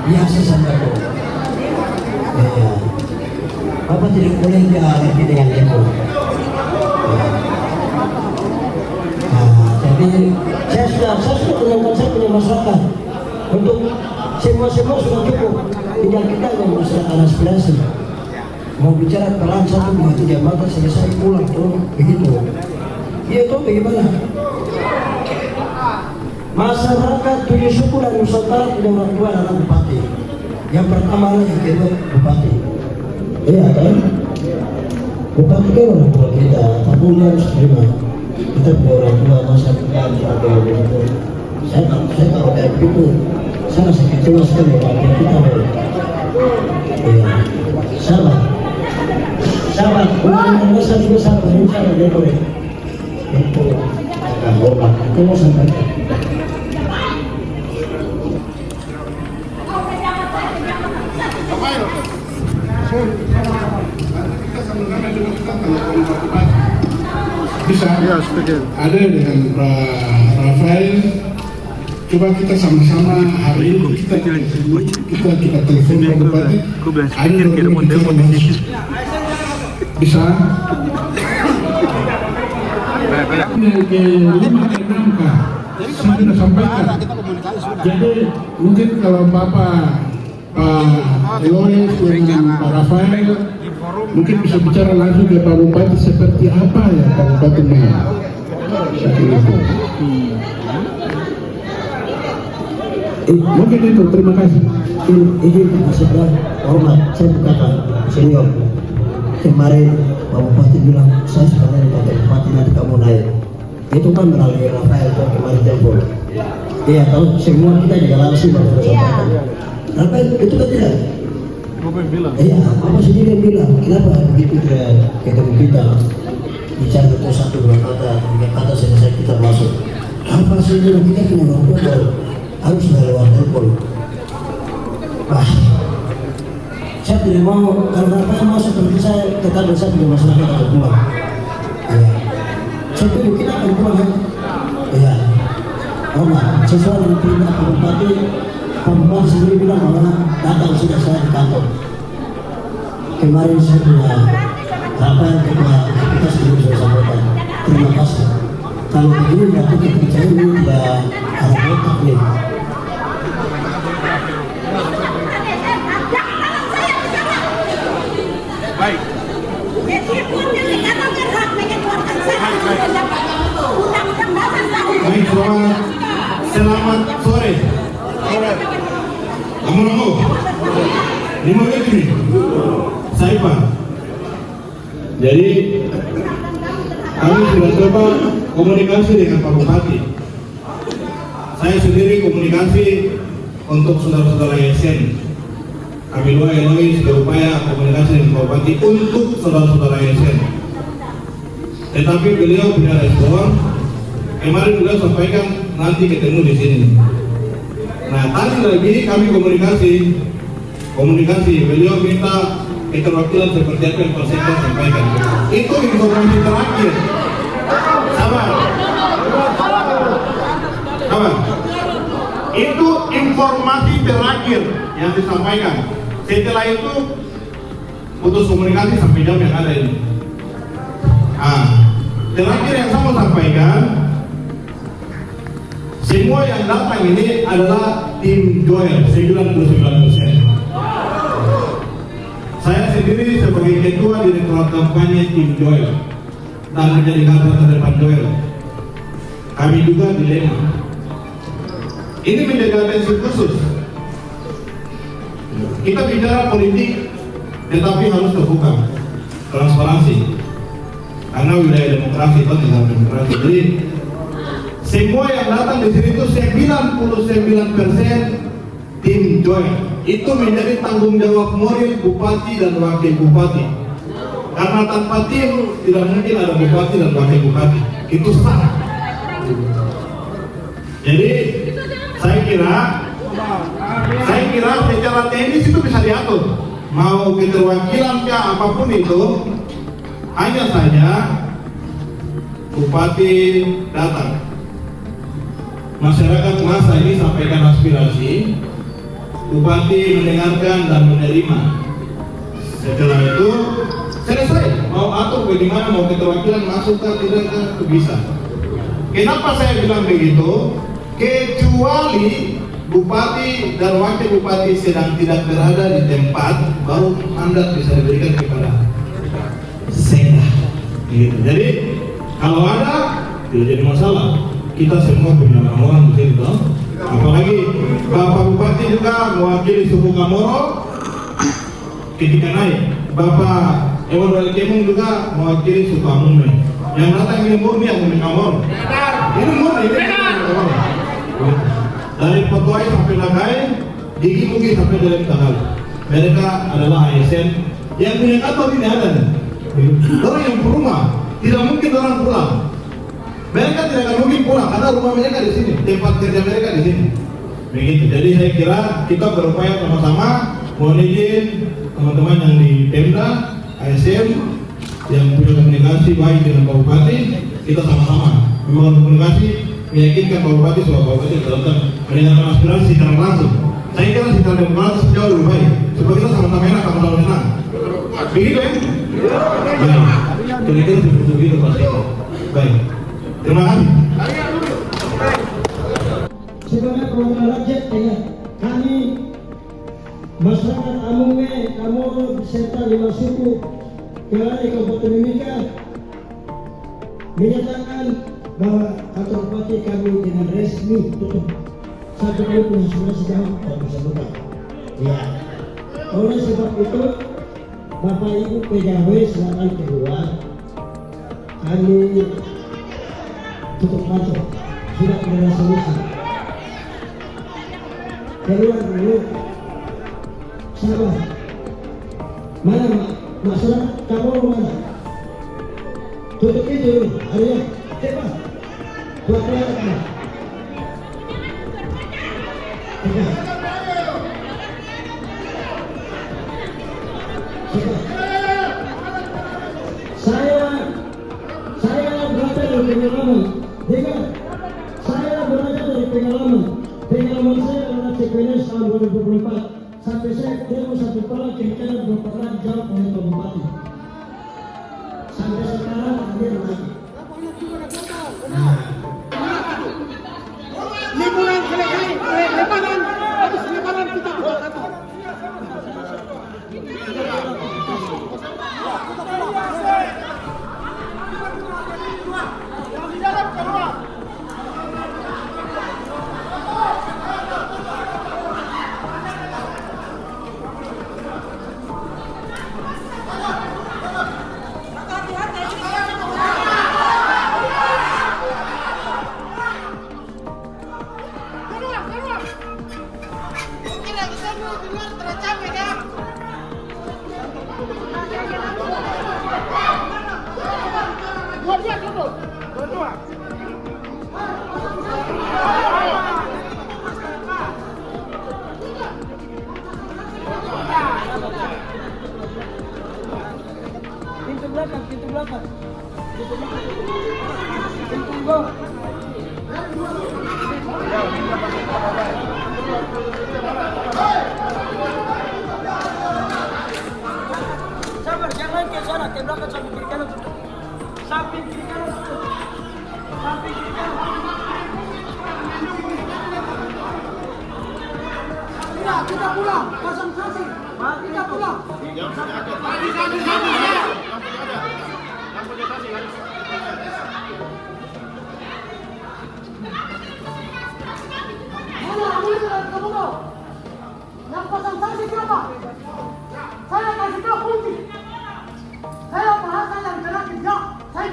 Biasa saja kok. Ya. Bapak tidak boleh lagi dengan itu. Jadi saya sudah menyampaikan saya punya masyarakat untuk semua sudah cukup. Tinggal kita yang masyarakat aspirasi. Mau bicara pelan 1, 2, 3 maka selesai pulang tuh begitu. Iya tuh bagaimana? Masyarakat 7 suku dan Nusantara punya orang tua adalah bupati. Yang pertama yang kedua bupati. Iya kan? Bupati kan orang tua kita, tapi dia harus terima. Kita punya orang tua masa kita sebagai begitu. Saya tahu kayak begitu. Saya masih kecewa sekali waktu kita. Iya, sabar. Bukan masa juga sabar. Insyaallah dia boleh. Itu agak hormat. Itu mau sampaikan. Bisa ada dengan Pak Rafael. Coba kita sama-sama hari ini kita telepon Pak Bupati. Bisa. Yang ke-5 ke 6 Kak, saya sudah sampaikan. Jadi mungkin kalau Bapak Eloy dengan Pak Rafael mungkin bisa bicara langsung ke Pak Bupati seperti apa ya Pak Bupati mau. Mungkin itu, terima kasih. Izin Pak hormat, saya katakan senior. Kemarin Pak Bupati bilang saya sebenarnya Pak Bupati nanti kamu naik. Itu kan melalui Rafael tuh kemarin tempur. Iya tahu semua kita juga langsung sudah sampaikan. Rafael itu kan tidak. Iya, apa sendiri yang bilang kenapa begitu ketemu kita bicara itu 1, 2 kata selesai kita masuk. Apa sih yang kita punya orang harus lewat telepon. Wah, saya tidak mau kalau Rafael masuk nanti saya tetap punya masyarakat atau pulang. Ya, saya tunggu kita akan pulang kan? Ya, sesuai dengan perintah Pak Bupati. Pak Bupati sendiri bilang bahwa datang sudah saya di kantor. Kemarin saya punya Rafael ketua kita sendiri sudah sampaikan. Terima kasih. Kalau begini berarti kepercayaan ini tidak ada otak nih. Baik. Baik, selamat sore. Kamu lima ini, saya Pak. Jadi kami sudah coba komunikasi dengan Pak Bupati. Saya sendiri komunikasi untuk saudara-saudara ASN. Kami dua Eloy sudah upaya komunikasi dengan Pak Bupati untuk saudara-saudara ASN. Tetapi beliau punya respon. Kemarin beliau sampaikan nanti ketemu di sini. Nah tadi lagi kami komunikasi. Beliau minta keterwakilan seperti apa yang Pak Sekda sampaikan. Itu informasi terakhir. Sabar. Itu informasi terakhir yang disampaikan. Setelah itu putus komunikasi sampai jam yang ada ini. Terakhir yang saya mau sampaikan, semua yang datang ini adalah tim Joel 99%. Saya sendiri sebagai ketua direktorat kampanye tim Joel dan menjadi garda terdepan Joel. Kami juga dilema. Ini menjadi atensi khusus. Kita bicara politik, tetapi harus terbuka, transparansi. karena wilayah demokrasi itu negara demokrasi. Jadi semua yang datang di sini itu 99% tim join. Itu menjadi tanggung jawab moral bupati dan wakil bupati. Karena tanpa tim tidak mungkin ada bupati dan wakil bupati. Itu sah. Jadi saya kira secara teknis itu bisa diatur. Mau keterwakilan kah apapun itu, hanya saja bupati datang, masyarakat masa ini sampaikan aspirasi, bupati mendengarkan dan menerima. Setelah itu selesai, mau atur bagaimana, mau keterwakilan masuk kan tidak kan itu bisa. Kenapa saya bilang begitu? Kecuali bupati dan wakil bupati sedang tidak berada di tempat, baru mandat bisa diberikan kepada saya. Gitu. Jadi kalau ada tidak jadi masalah. Kita semua punya orang di sini, toh. Apalagi Bapak Bupati juga mewakili suku Kamoro ketika naik. Bapak Ewon Kemung juga mewakili suku Amume. Yang datang ini murni Amume Kamoro. Ini murni. Dari Potoai sampai Nagai, Digi Mugi sampai Dalam Tagal. Mereka adalah ASN yang punya kantor ini ada nih. Orang yang berumah, tidak mungkin orang pulang. Mereka tidak akan mungkin pulang karena rumah mereka di sini, tempat kerja mereka di sini. Begitu. Jadi saya kira kita berupaya sama-sama. Mohon izin teman-teman yang di Pemda, ASN yang punya komunikasi baik dengan Pak Bupati, kita sama-sama membangun komunikasi, meyakinkan Pak Bupati bahwa Pak Bupati datang mendengarkan aspirasi secara langsung. Saya kira secara demokratis jauh lebih baik. Supaya kita sama-sama enak, sama-sama senang. Begitu ya? Baik. Kira-kira seperti itu pasti. Baik. Terima kasih. Sebagai perwakilan rakyat ya, kami masyarakat Amume, Kamoro beserta 5 suku yang ada di Kabupaten Mimika menyatakan bahwa kantor bupati kami dengan resmi tutup. Satu kali pun sudah sejauh tidak bisa buka. Ya. Oleh sebab itu, Bapak Ibu PJW silakan keluar. Kami tutup kantor. Sudah ada solusi. Keluar dulu. Sabar. Mana masyarakat Kamoro mana? Tutup itu dulu. Arya, cepat. Buat kelihatan. Saya berada dari pengalaman. Dengar, saya berada dari pengalaman. Pengalaman saya adalah CPNS tahun 2024. Sampai saya ketemu satu kepala kira-kira berapa kali jawab oleh Pak Bupati. Sampai sekarang dia lagi. Liburan selesai, lebaran, habis lebaran kita buka kantor. Pintu belakang. Pintu gol. Sabar, jangan ke sana, ke belakang samping kiri kanan. Samping kiri kanan. Samping kiri kanan. Tidak, kita pulang. Konsentrasi. Kita pulang. Yang konsentrasi kenapa? Saya kasih tahu kunci. Saya bahasa yang jelas tidak. Saya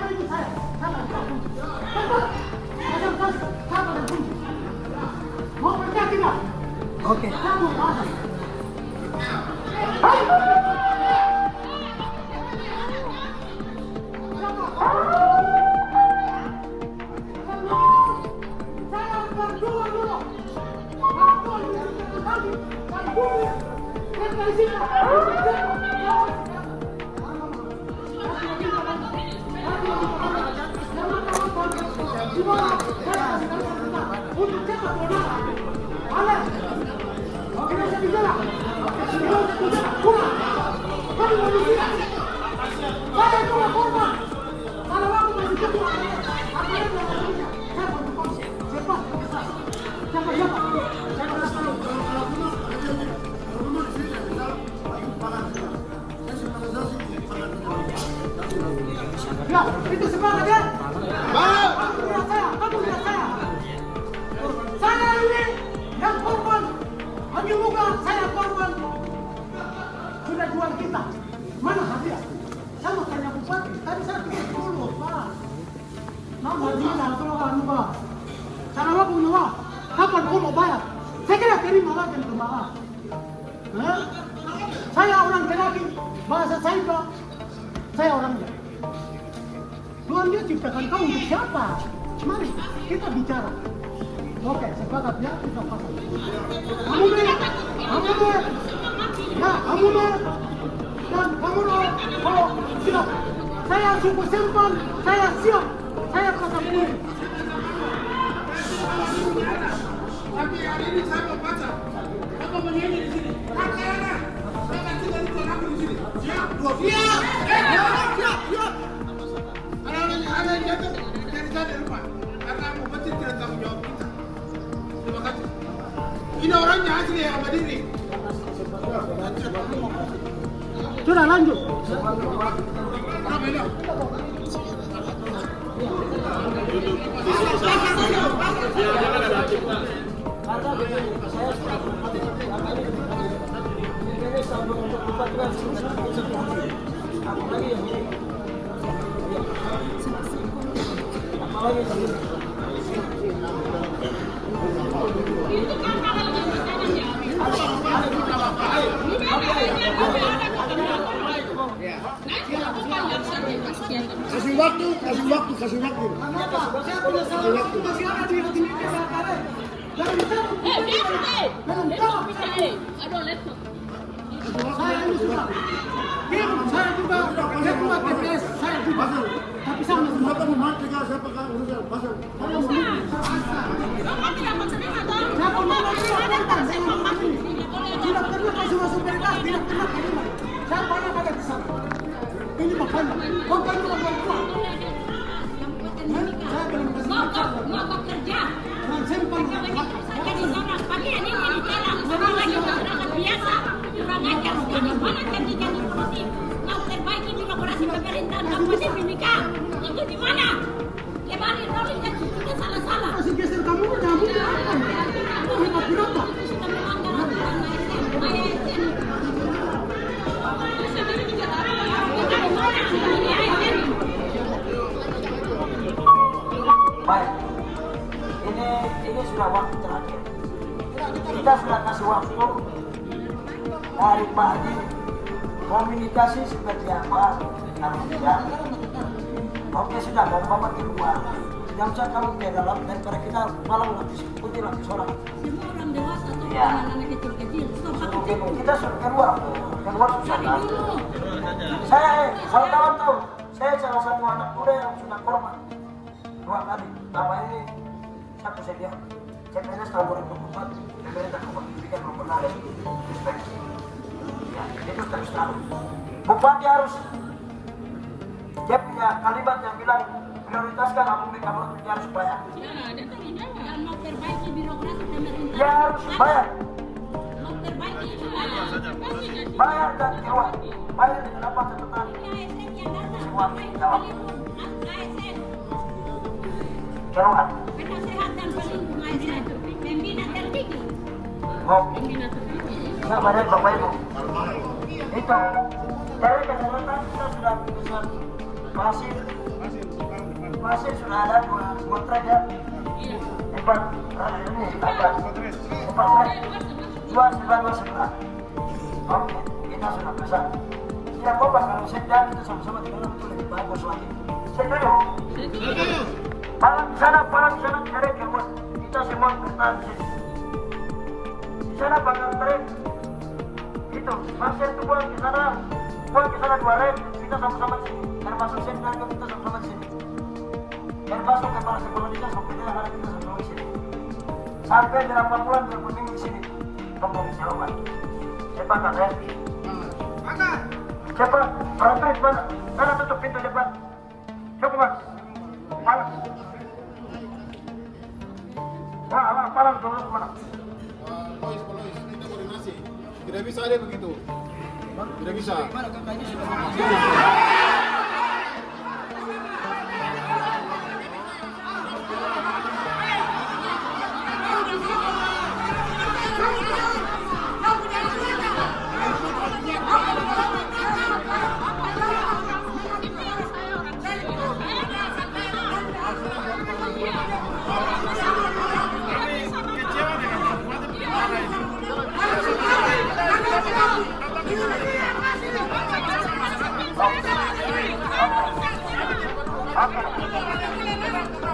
Ya, itu semangat ya. Kamu lihat saya. Saya ini yang korban. Bagi muka saya korban. Sudah jual kita. Mana hadiah? Saya mau tanya bupati. Tadi saya pikir dulu, Pak. Nama dia kalau anu Pak. Karena lo punya Pak. Kapan kau mau bayar? Saya kira terima lagi yang kemarin. Saya orang Kenaki. Bahasa saya Pak. Saya orangnya. Tuhan dia ciptakan kau untuk siapa? Mari kita bicara. Oke, sepakat ya, kita pasang. Kamu dan kamu kalau siap. Saya suku Sempan, saya siap. Saya pasang diri. Tapi hari ini saya mau baca. Apa menyanyi di sini? Kakak, saya kasih dari tuan aku di sini. Siap, dua. Siap. Ada yang jatuh dari saya di rumah. Karena bupati tidak tanggung jawab kita. Terima kasih. Ini orangnya asli yang berdiri. Sudah lanjut. Kasih waktu. Saya punya salah waktu masih ada di hati ini. Saya ini sudah. Saya juga TPS, saya juga. Tapi saya masih mau mati kalau saya pakai urusan pasal. Tidak pernah kasih masuk berkas, tidak pernah terima. Saya pernah ada di sana. Ini makanya, bukan orang tua. Saya belum kasih macam. Mau bekerja. Dan simpan. Saya di sana pakaian ini di sana. Orang lagi masyarakat biasa. Kurang ajar sekali. Mana kandidat seperti mau perbaiki birokrasi pemerintahan kabupaten Mimika. Itu di mana? Kembali rolling dan sudah salah-salah. Kasih geser kamu, jangan apa? Itu hebat berapa? Sudah melanggar aturan ASN. Sendiri juga Baik, ini sudah waktu terakhir. Kita sudah kasih waktu dari pagi komunikasi seperti apa harus ya. Oke sudah mau bapak kedua. Yang saya kamu ke dalam daripada kita malam lagi putih lagi seorang. Semua orang dewasa atau anak kecil-kecil. Kita sudah keluar susah. Saya tahu tuh. Saya salah satu anak muda yang sudah korban 2 kali. Bapak ini satu saya dia CPNS tahun 2004 pemerintah Kabupaten Mimika belum pernah ada inspeksi. Ya, itu terus terang. Bupati harus dia punya kalimat yang bilang prioritaskan apa mereka harus bayar. Ya, dia tanggung jawab. Dan mau perbaiki birokrasi pemerintahan. Dia harus bayar. Mau perbaiki Bayar dan jawab. Bayar dengan apa catatan? ASN yang datang. Semua jawab. ASN. Jawab. Penasehat dan pelindung ASN. Pembina tertinggi. Oh, Pembina tertinggi. nggak banyak Bapak Ibu. Itu dari kesempatan kita sudah putuskan masih sudah ada 2 trek ya. 4 ini 4 trek. 219. Oke, kita sudah bisa. Tidak apa-apa kalau sedang kita sama-sama tinggal itu lebih bagus lagi. Setuju? Palang di sana cari keluar. Kita semua bertahan di sini. Di sana panggang trek. Itu, pasir itu buang ke sana 2 rem. Kita sama-sama di sini. Termasuk sendal kita sama-sama di sini. Termasuk kepala desa sampai dengan hari kita sama-sama di sini. Sampai 8 bulan berkunjung di sini. Pembeli jawaban. Sepakat ya? Cepat, prajurit mana? Sana tutup pintu depan. Coba mas. Palang. Wah, palang dulu kemana? Lois, kita koordinasi. Tidak bisa dia begitu. Tidak bisa.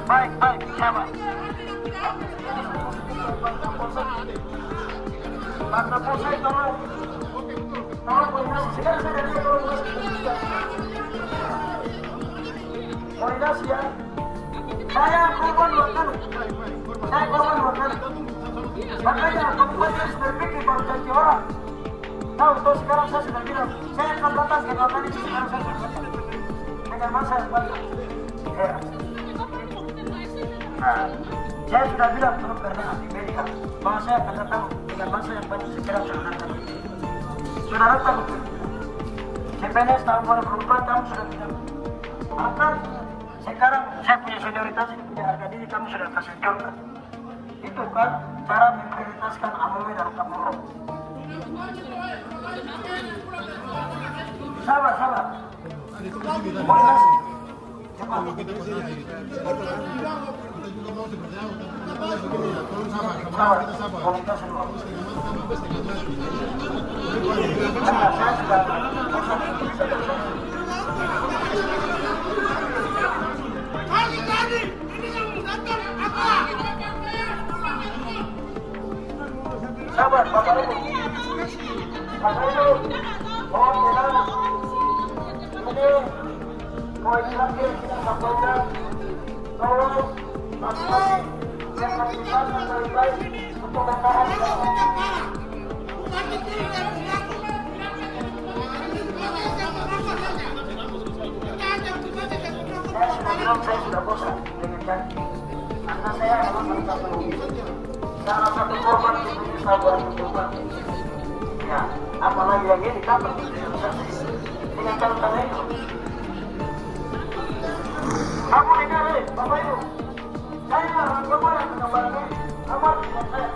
Baik, sabar. Pak Kapolsek, tolong koordinasi. Sekarang saya dari koordinasi ya. Saya korban 2 kali. Makanya Kabupaten harus berpikir baru janji orang. Tahu, sekarang saya sudah bilang, saya akan datang ke kota ini. Sekarang saya sudah datang dengan masa yang banyak. Ya. Nah, saya sudah bilang belum pernah di media bahwa saya akan datang dengan masa yang banyak. Segera sudah datang. Sudah datang. CPNS tahun 2004 kamu sudah bilang. Maka sekarang saya punya senioritas, punya harga diri, kamu sudah kasih contoh. Itu kan cara memprioritaskan AMW dan Kapolres. Sabar. Koordinasi. Cepat. Sabar. Koordinasi dulu. Saya sudah. Sabar, Bapak Ibu. Mohon tenang. Ini poin terakhir kita sampaikan. Tolong lakukan yang lebih baik untuk bertahan. Saya sudah bosan dengan janji. Karena saya memang salah satu korban di sabar korban. Ya, apalagi yang ini dapat dengan catatan itu. Kamu dengar, Bapak Ibu, saya orang kemarin menggambarkan kamar dengan saya.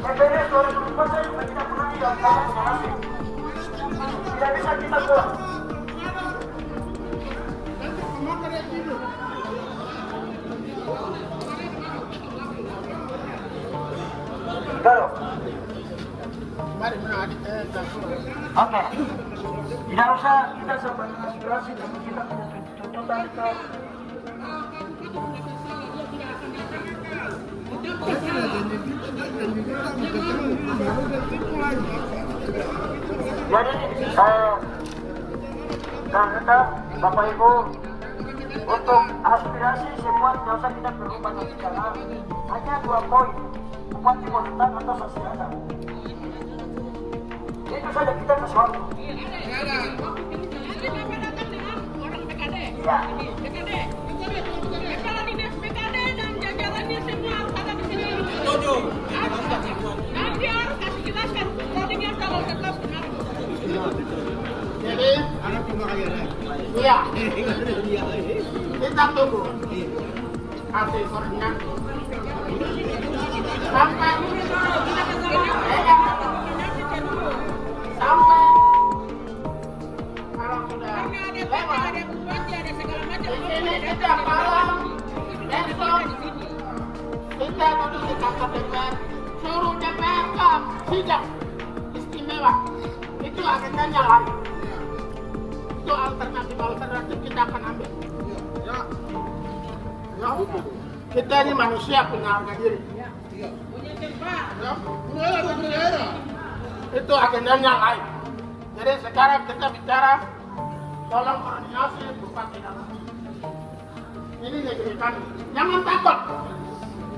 PPS 2004 saya sudah tidak pernah tidak koordinasi. Tidak bisa kita buat. Baru. Oke. Tidak usah kita sampai aspirasi, tapi kita punya tuntutan itu. Jadi karena Bapak Ibu untuk aspirasi semua tidak usah kita perlu banyak bicara, hanya 2 poin. Bupati Moretan atau Sosial. Itu saja kita kasih waktu. Ya. Kepala dinas PKD dan jajarannya semua harus ada di sini. Setuju. Nanti harus kasih jelaskan codingnya kalau tetap benar. Jadi, iya. Kita tunggu. Hasil koordinasi. Sampai kalau sudah lewat kita Palang besok kita duduk di kantor DPR suruh agendanya lain. Itu alternatif kita akan ambil. Ya, kita ini manusia punya harga diri. Punya daerah. Itu agendanya lain. Jadi sekarang kita bicara tolong koordinasi bupati dalam. Ini negeri kami. Jangan takut.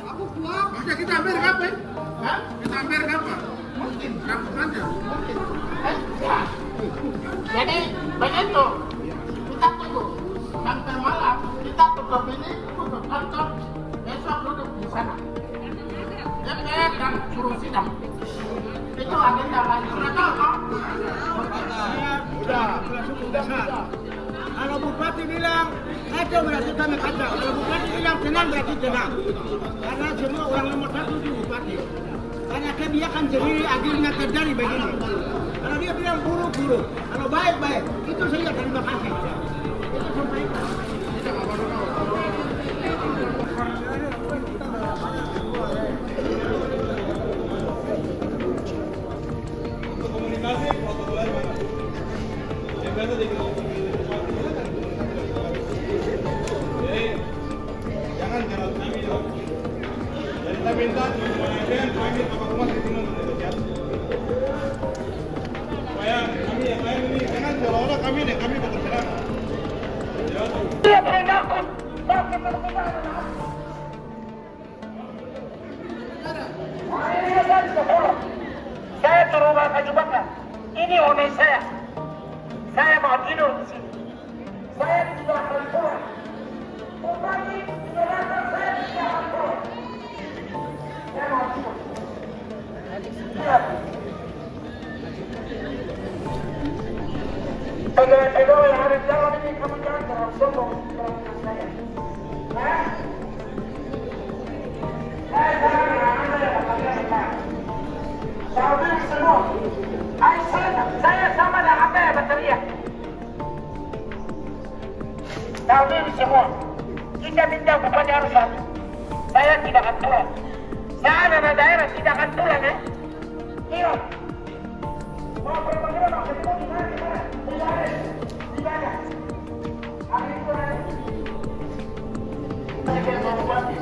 Aku kuat. Masa kita ambil apa? Hah? Kita ambil apa? Mungkin rangkumannya. Mungkin. Ya. Jadi begitu. Kita tunggu. Sampai malam kita tutup ini, tutup kantor. Besok duduk di sana. DPR dan suruh sidang. Itu agenda lain. Sudah tahu kan? Sudah. Kalau bupati bilang kacau berarti kami kacau. Kalau bupati bilang tenang berarti tenang. Karena semua orang nomor satu itu bupati. Karena kebijakan sendiri akhirnya terjadi begini. Kalau dia bilang buruk-buruk, kalau baik-baik, itu saja terima kasih. Itu sampai. Komunikasi protokoler mana? Yang biasa jangan kami dong. Jadi kita minta kemudian kami apa di sini negosiasi. Supaya kami yang lain ini jangan seolah-olah kami bekerja. Dia takut. Takut berbeda. Saya turun baju bakar. Ini onai saya. Saya mau tidur di sini. Saya tidak akan pulang. Bupati menyerahkan saya tidak akan pulang. Saya mau tidur. Siap. Pegawai-pegawai yang ada di dalam ini kamu jangan terlalu sombong terhadap saya. Saya jangan anda yang berkata-kata. Saudara semua, saya sama dengan apa yang berteriak. Saudara semua, kita minta bupati harus satu. Saya tidak akan pulang. Saya anak daerah tidak akan pulang, Tidak. Mau berapa ketemu di mana? Tidak ada. Hari itu nanti. Saya mau bupati.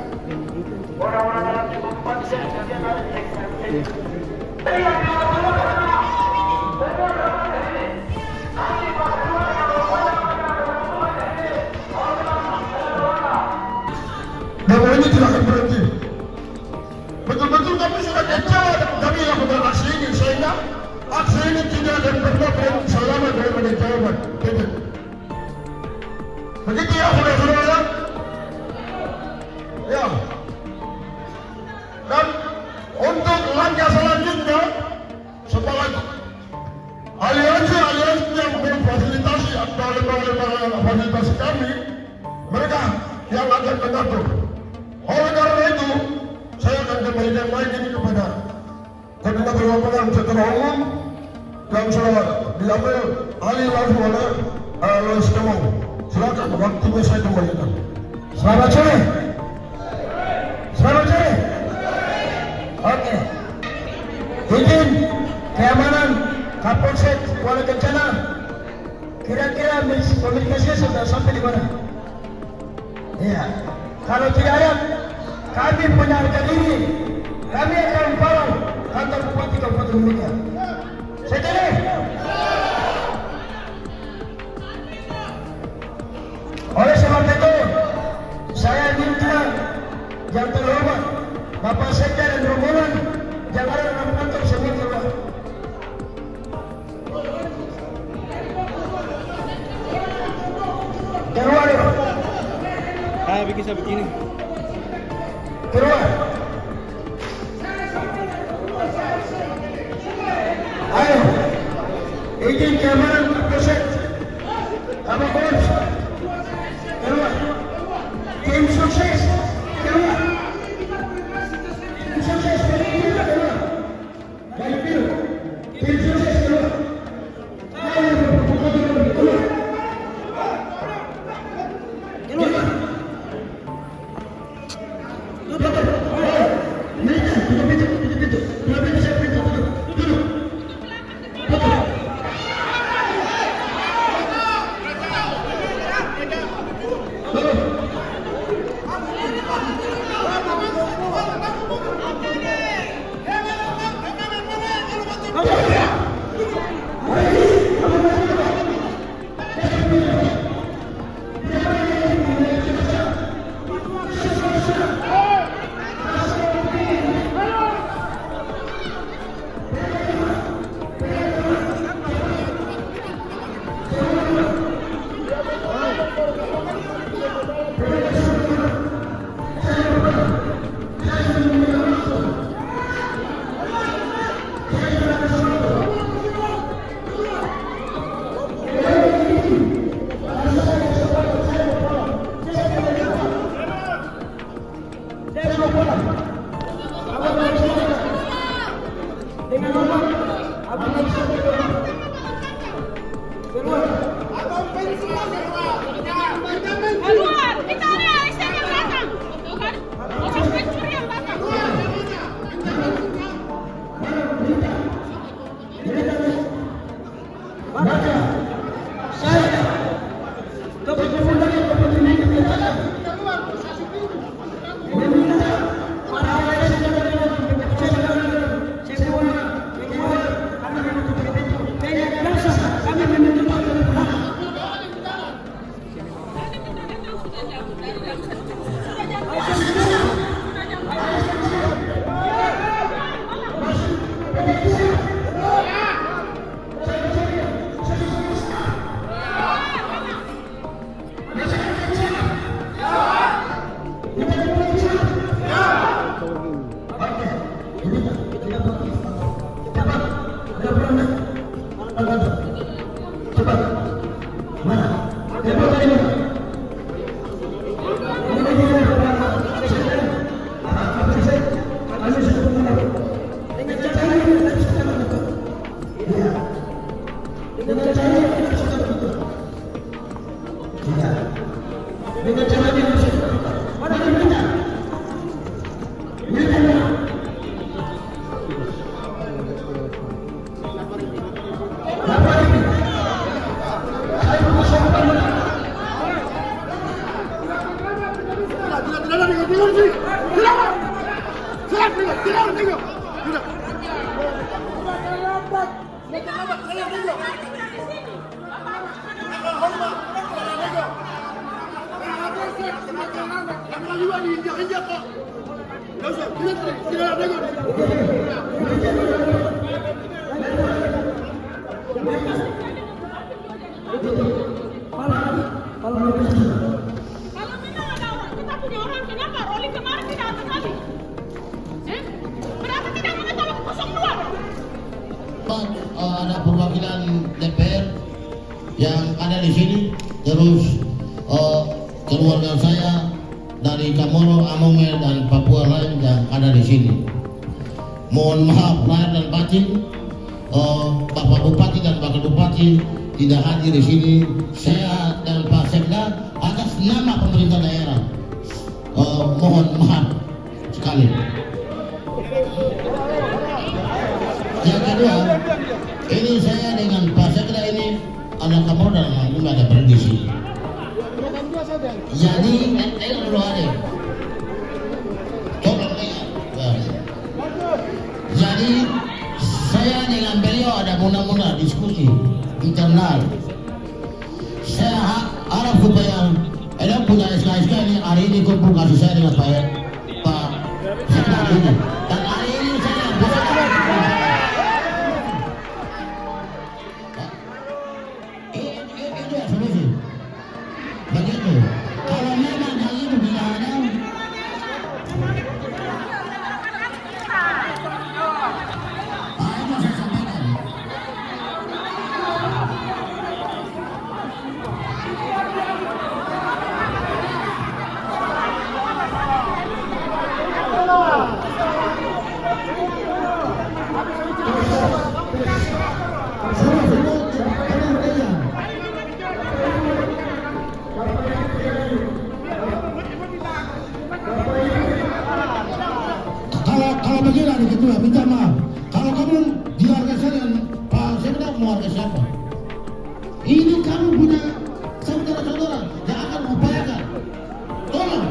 Orang-orang dalam bupati saya ada di Bahwa ini tidak akan berhenti. Betul-betul kami sudah kecewa dengan kami yang melakukan aksi ini, sehingga aksi ini tidak akan pernah berhenti selama daripada jawaban. Begitu ya, saudara-saudara. Ya. Dan untuk langkah selanjutnya, setelah aliansi yang memfasilitasi atau lembaga fasilitasi kami, mereka yang akan mengatur. Oleh karena itu, saya akan kembalikan lagi ini kepada koordinator lapangan secara umum yang sudah diambil alih langsung oleh Lois Kemong. Silakan, waktunya saya kembalikan. Selamat sore. Selamat sore. Oke. Izin keamanan Kapolsek Kuala Kencana. Kira-kira komunikasinya sudah sampai di mana? Iya. Kalau tidak ada, kami punya harga diri. Kami akan bawa kantor bupati Kabupaten Mimika. Setuju? Oleh sebab itu, saya minta yang terhormat Bapak Sekda dan rombongan yang ada dalam kantor semua keluar. Keluar. Bisa begini. Keluar. Ayo. Izin keamanan Kapolsek. Apa bos? Keluar. Tim sukses. Keluar. Tim sukses keluar. Dari biru. Tim sukses keluar. Ayo keluar. Dengan cara yang kita sudah lakukan. Tidak. Dengan cara yang kita sudah lakukan. Bagaimana? Nyatanya. Dapat ini. Saya mengusulkan. Kalau memang ada orang, kita punya orang, kenapa Rolling kemarin tidak ada kali? Berarti tidak mengetahui 02? Pak, ada perwakilan DPR yang ada di sini, terus keluarga saya dari Chamorro, Amonge dan Papua lain yang ada di sini. Mohon maaf lahir dan batin, Bapak Bupati dan Wakil Bupati tidak hadir di sini. Saya dan Pak Sekda atas nama pemerintah daerah mohon maaf sekali. Yang kedua, ini saya dengan Pak Sekda ini anak Chamorro dan Amonge ada berdisi. Jadi dulu ada. Jadi saya dengan beliau ada muna-muna diskusi internal. Saya harap supaya ada punya SK ini hari ini kumpul kasih saya dengan Pak Sekda ini. Dan hari ini saya itu solusi. Begitu. Kalau memang hal itu tidak ada, itu saya sampaikan. Kalau begini ketua minta maaf. Kalau kamu di harga saya dan Pak Sekda mau harga siapa? Ini kamu punya saudara-saudara yang akan mengupayakan. Tolong.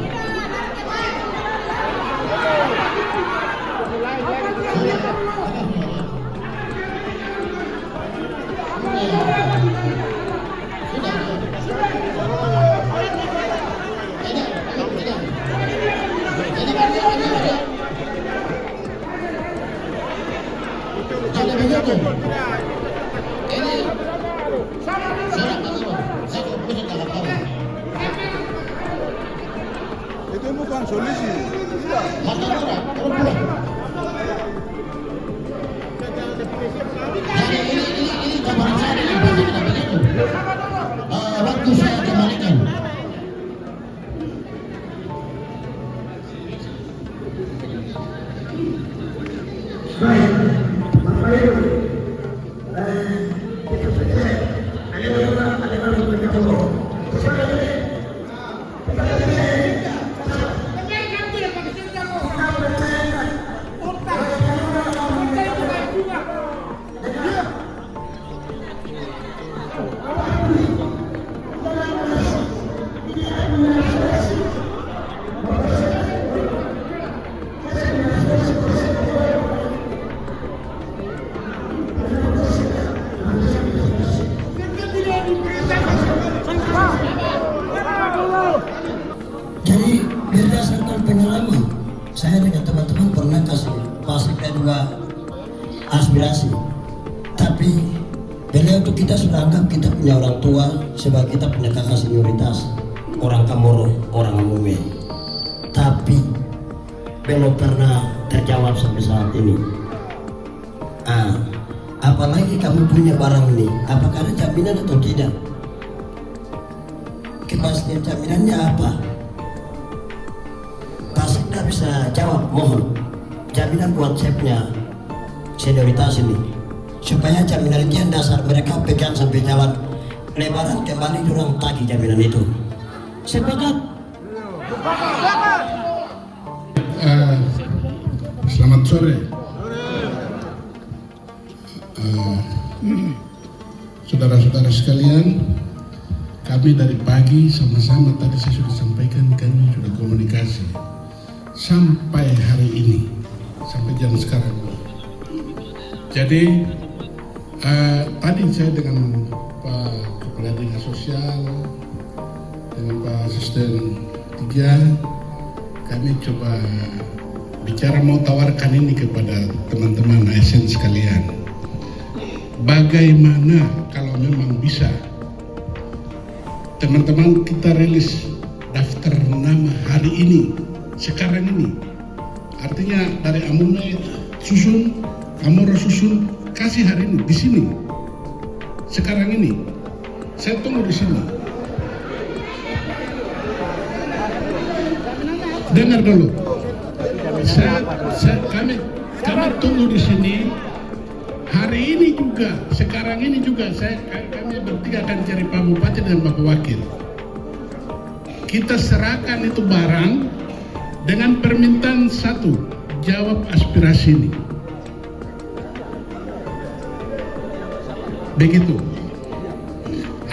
Jadi begitu. Ini saya punya tanggapan. Itu bukan solusi. Maka murah, pulang. Jadi ini gambaran saya dengan Pak Sekda begitu. Waktu saya kembalikan. Jadi berdasarkan pengalaman, saya dengan teman-teman pernah kasih Pak Sekda juga aspirasi. Tapi beliau itu kita sudah anggap kita punya orang tua sebagai kita punya kakak senioritas, orang Chamorro, orang Amonge. Tapi belum pernah terjawab sampai saat ini. Apalagi kamu punya barang ini, apakah ada jaminan atau tidak? Kepastian jaminannya apa? Pak Sekda bisa jawab, mohon. Jaminan buat saya punya senioritas ini. supaya jaminan itu yang dasar mereka pegang sampai jalan lebaran kembali durang tagih jaminan itu. Sepakat? Selamat sore. Saudara-saudara sekalian, kami dari pagi sama-sama tadi saya sudah sampaikan, kami sudah komunikasi sampai hari ini, sampai jam sekarang. Jadi tadi saya dengan Pak Kepala Dinas Sosial, dengan Pak Asisten 3, kami coba bicara mau tawarkan ini kepada teman-teman ASN sekalian. Bagaimana kalau memang bisa teman-teman kita rilis daftar nama hari ini, sekarang ini. Artinya dari Amume susun, Kamoro susun, kasih hari ini di sini. Sekarang ini. Saya tunggu di sini. Dengar dulu. Kami tunggu di sini. Hari ini juga, sekarang ini juga kami bertiga akan cari Pak Bupati dan Bapak Wakil. Kita serahkan itu barang dengan permintaan satu, jawab aspirasi ini. Begitu.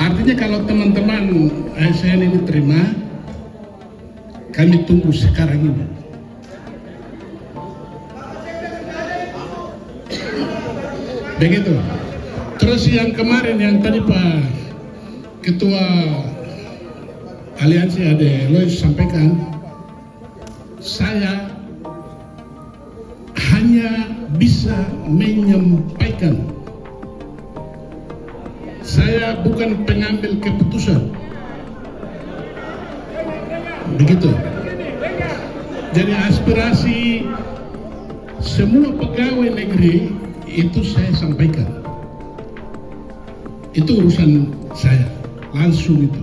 Artinya kalau teman-teman ASN ini terima, kami tunggu sekarang ini. Begitu. Terus yang kemarin yang tadi Pak Ketua Aliansi Ade Lois sampaikan, saya hanya bisa menyampaikan. Saya bukan pengambil keputusan. Begitu. Jadi aspirasi semua pegawai negeri itu saya sampaikan. Itu urusan saya, langsung itu.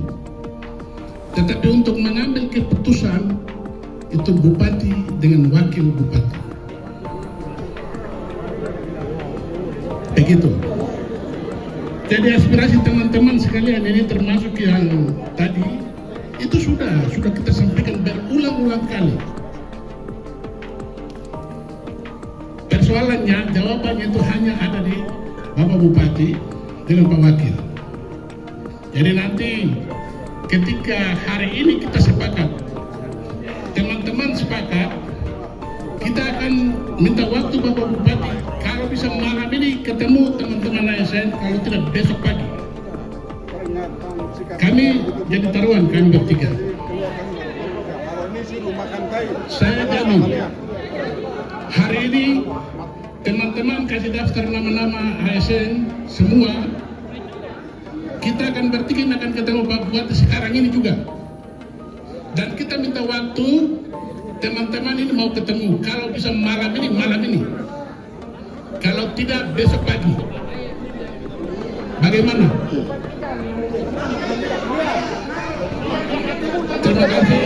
Tetapi untuk mengambil keputusan, itu Bupati dengan Wakil Bupati. Begitu. Jadi aspirasi teman-teman sekalian ini termasuk yang tadi, itu sudah kita sampaikan berulang-ulang kali. Persoalannya, jawabannya itu hanya ada di Bapak Bupati dengan Pak Wakil. Jadi nanti ketika hari ini kita sepakat, teman-teman sepakat, kita akan minta waktu Bapak Bupati. Kalau bisa malam ini ketemu teman-teman ASN, kalau tidak besok pagi. Kami jadi taruhan, kami bertiga. Saya jamin hari ini teman-teman kasih daftar nama-nama ASN semua, kita akan bertiga akan ketemu Pak Bupati sekarang ini juga. Dan kita minta waktu teman-teman ini mau ketemu, kalau bisa malam ini. Kalau tidak besok pagi. Bagaimana? Terima kasih.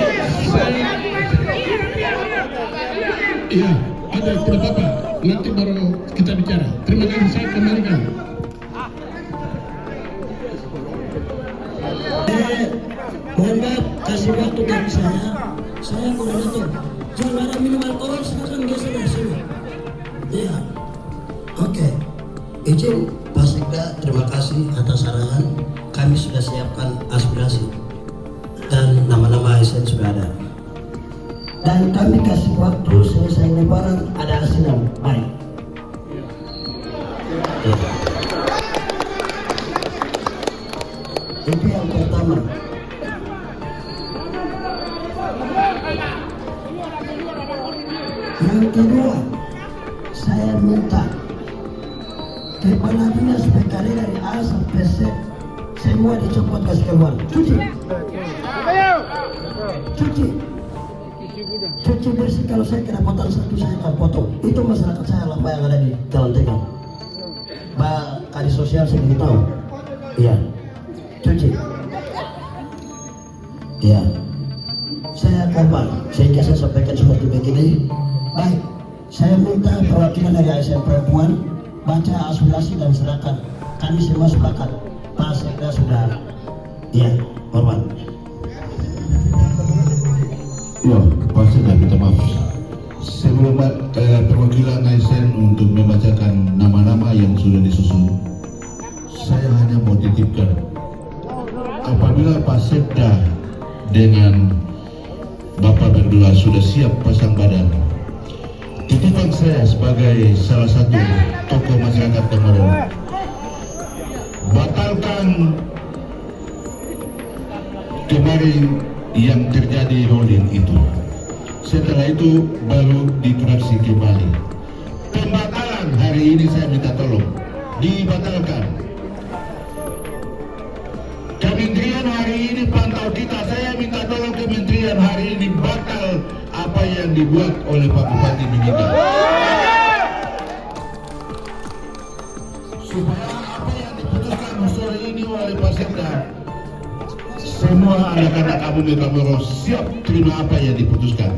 Iya, ada tidak apa-apa. Nanti baru kita bicara. Terima kasih, saya kembalikan. Mohon maaf, kasih waktu dari saya koordinator. Jangan ada minum alkohol, silakan geser dari sini. Iya, oke. Izin Pak Sekda, terima kasih atas arahan. Kami sudah siapkan aspirasi dan nama-nama ASN sudah ada. Dan kami kasih waktu selesai lebaran ada hasil yang baik. Ya. Itu yang pertama. Yang kedua, saya minta Kepala Dinas PKD dari A sampai Z semua dicopot gas keluar. Cuci bersih. Kalau saya kena potong satu, saya akan potong. Itu masyarakat saya lah yang ada di Jalan Tegal. Pak Kadis Sosial saya tahu. Iya. Cuci. Iya. Saya korban sehingga saya sampaikan seperti begini. Baik, saya minta perwakilan dari ASN Perempuan baca aspirasi dan serahkan. Kami semua sepakat. Pak Sekda sudah, ya, Korban. Ya, Pak Sekda, minta maaf. Sebelum perwakilan ASN untuk membacakan nama-nama yang sudah disusun, saya hanya mau titipkan, apabila Pak Sekda dengan Bapak berdua sudah siap pasang badan, titipan saya sebagai salah satu tokoh masyarakat Komoro, batalkan kemarin yang terjadi holding itu. Setelah itu baru dikoreksi kembali. Pembatalan hari ini saya minta tolong dibatalkan. Kementerian hari ini pantau kita, saya minta tolong kementerian hari ini batal apa yang dibuat oleh Pak Bupati Mimika. Supaya apa yang diputuskan sore ini oleh Pak Sekda, semua anak-anak Kabupaten Komoro siap terima apa yang diputuskan.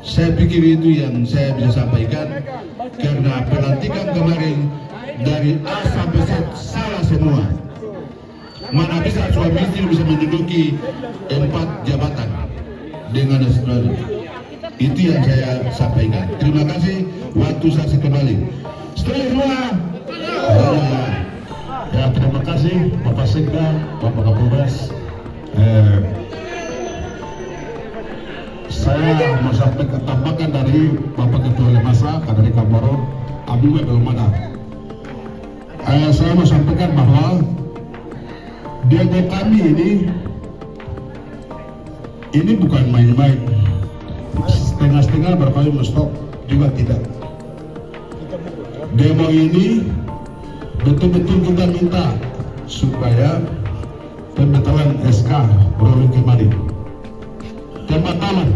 Saya pikir itu yang saya bisa sampaikan, karena pelantikan kemarin dari A sampai Z salah semua. Mana bisa suami istri bisa menduduki 4 jabatan dengan Australia. Itu yang saya sampaikan. Terima kasih. Waktu saksi kembali. Setelah semua. Ya, terima kasih Bapak Sekda, Bapak Kapolres. Saya mau sampaikan tambahan dari Bapak Ketua Lemasa, dari Komoro, Abu belum ada. Saya mau sampaikan bahwa demo kami ini bukan main-main. Setengah-setengah berkali stop juga tidak. Demo ini betul-betul kita minta supaya pembatalan SK berulang kembali. Pembatalan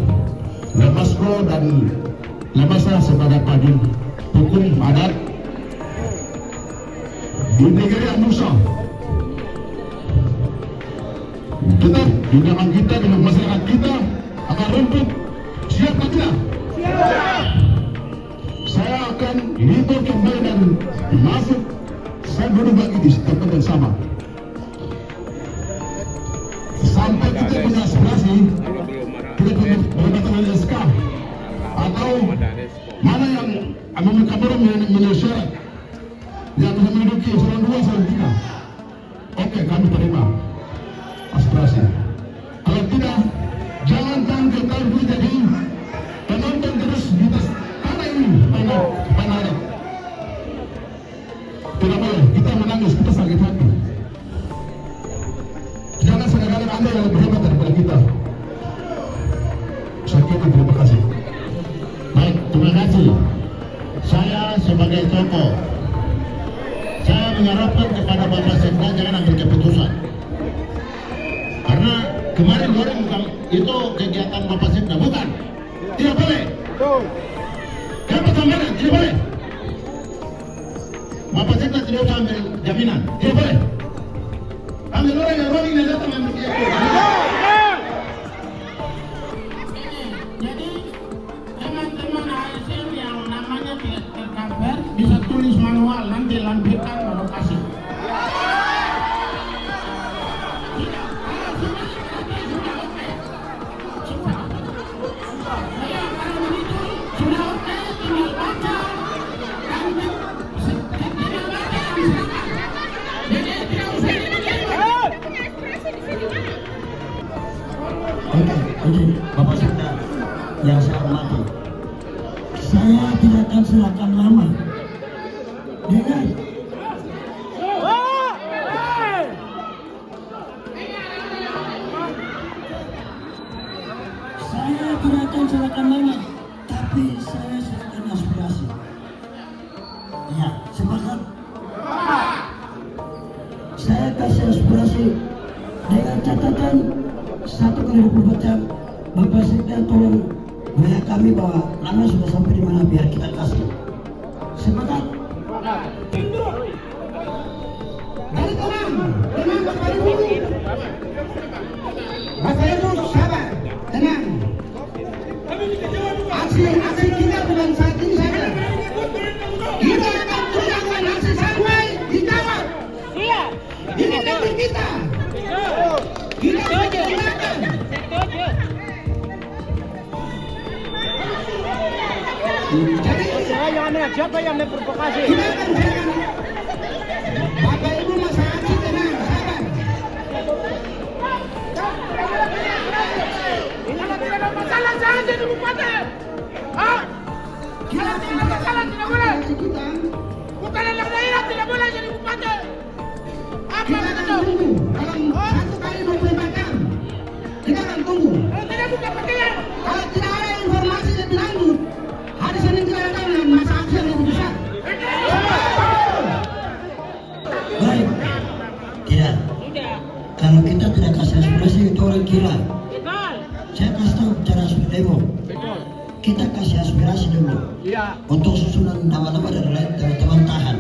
Lemasro dan Lemasa sebagai payung hukum adat di negeri Amusa. Kita di dalam kita, dengan masyarakat kita akan rumput. Siap atau tidak? Siap. Saya akan libur kembali dan masuk. Saya duduk lagi di tempat yang sama. Sampai kita punya aspirasi, kita punya pembatalan SK atau mana yang Amin Kabur memenuhi syarat yang bisa menduduki eselon 2, eselon 3. Oke, kami terima aspirasi. Kalau tidak, jangan tanggung kita jadi penonton terus di atas tanah ini, tanah adat. Tidak boleh, kita menangis, kita sakit hati. Jangan sekali-kali Anda yang lebih hebat daripada kita. Saya kira terima kasih. Baik, terima kasih. Saya sebagai tokoh, saya mengharapkan kepada Bapak Sekda jangan ambil keputusan. Karena kemarin orang bukan itu kegiatan Bapak Sekda, bukan? Tidak boleh. Kenapa sampai tidak boleh? Bapak Sekda tidak usah ambil jaminan, tidak boleh. Ambil orang yang rolling dan datang ambil dia. Jadi teman-teman ASN yang namanya tidak tercover bisa tulis manual, nanti lampirkan ke lokasi. Oke, Bapak Sekda yang saya hormati, saya tidak akan serahkan nama dengan saya tidak akan serahkan nama, tapi saya serahkan aspirasi. Ya, sepakat. Saya kasih aspirasi dengan catatan 1x24 jam. Bapak Sekda tolong WA kami bahwa nama sudah sampai di mana biar kita kasih. Sepakat? Dari tenang Bapak Ibu. Bapak Ibu sabar, tenang. Aksi kita bukan saat ini saja. negeri kita. Kita harus gunakan. Jadi siapa yang memprovokasi? Bapak Ibu masyarakat tenang, sabar. Kalau tidak ada masalah jangan jadi bupati. Hah? Kalau tidak ada masalah tidak boleh. Bukan anak daerah tidak boleh jadi bupati. Apa Kita akan tunggu dalam 1 kali 24 jam. Kita akan tunggu. Kalau tidak buka pakaian. Kalau tidak ada informasi lebih lanjut, hari Senin kita datang dengan masa aksi yang lebih besar. Baik. Tidak. Kalau kita tidak kasih aspirasi itu orang gila. Saya kasih tahu cara demo. Kita kasih aspirasi dulu. Untuk susunan nama-nama dari lain teman-teman tahan.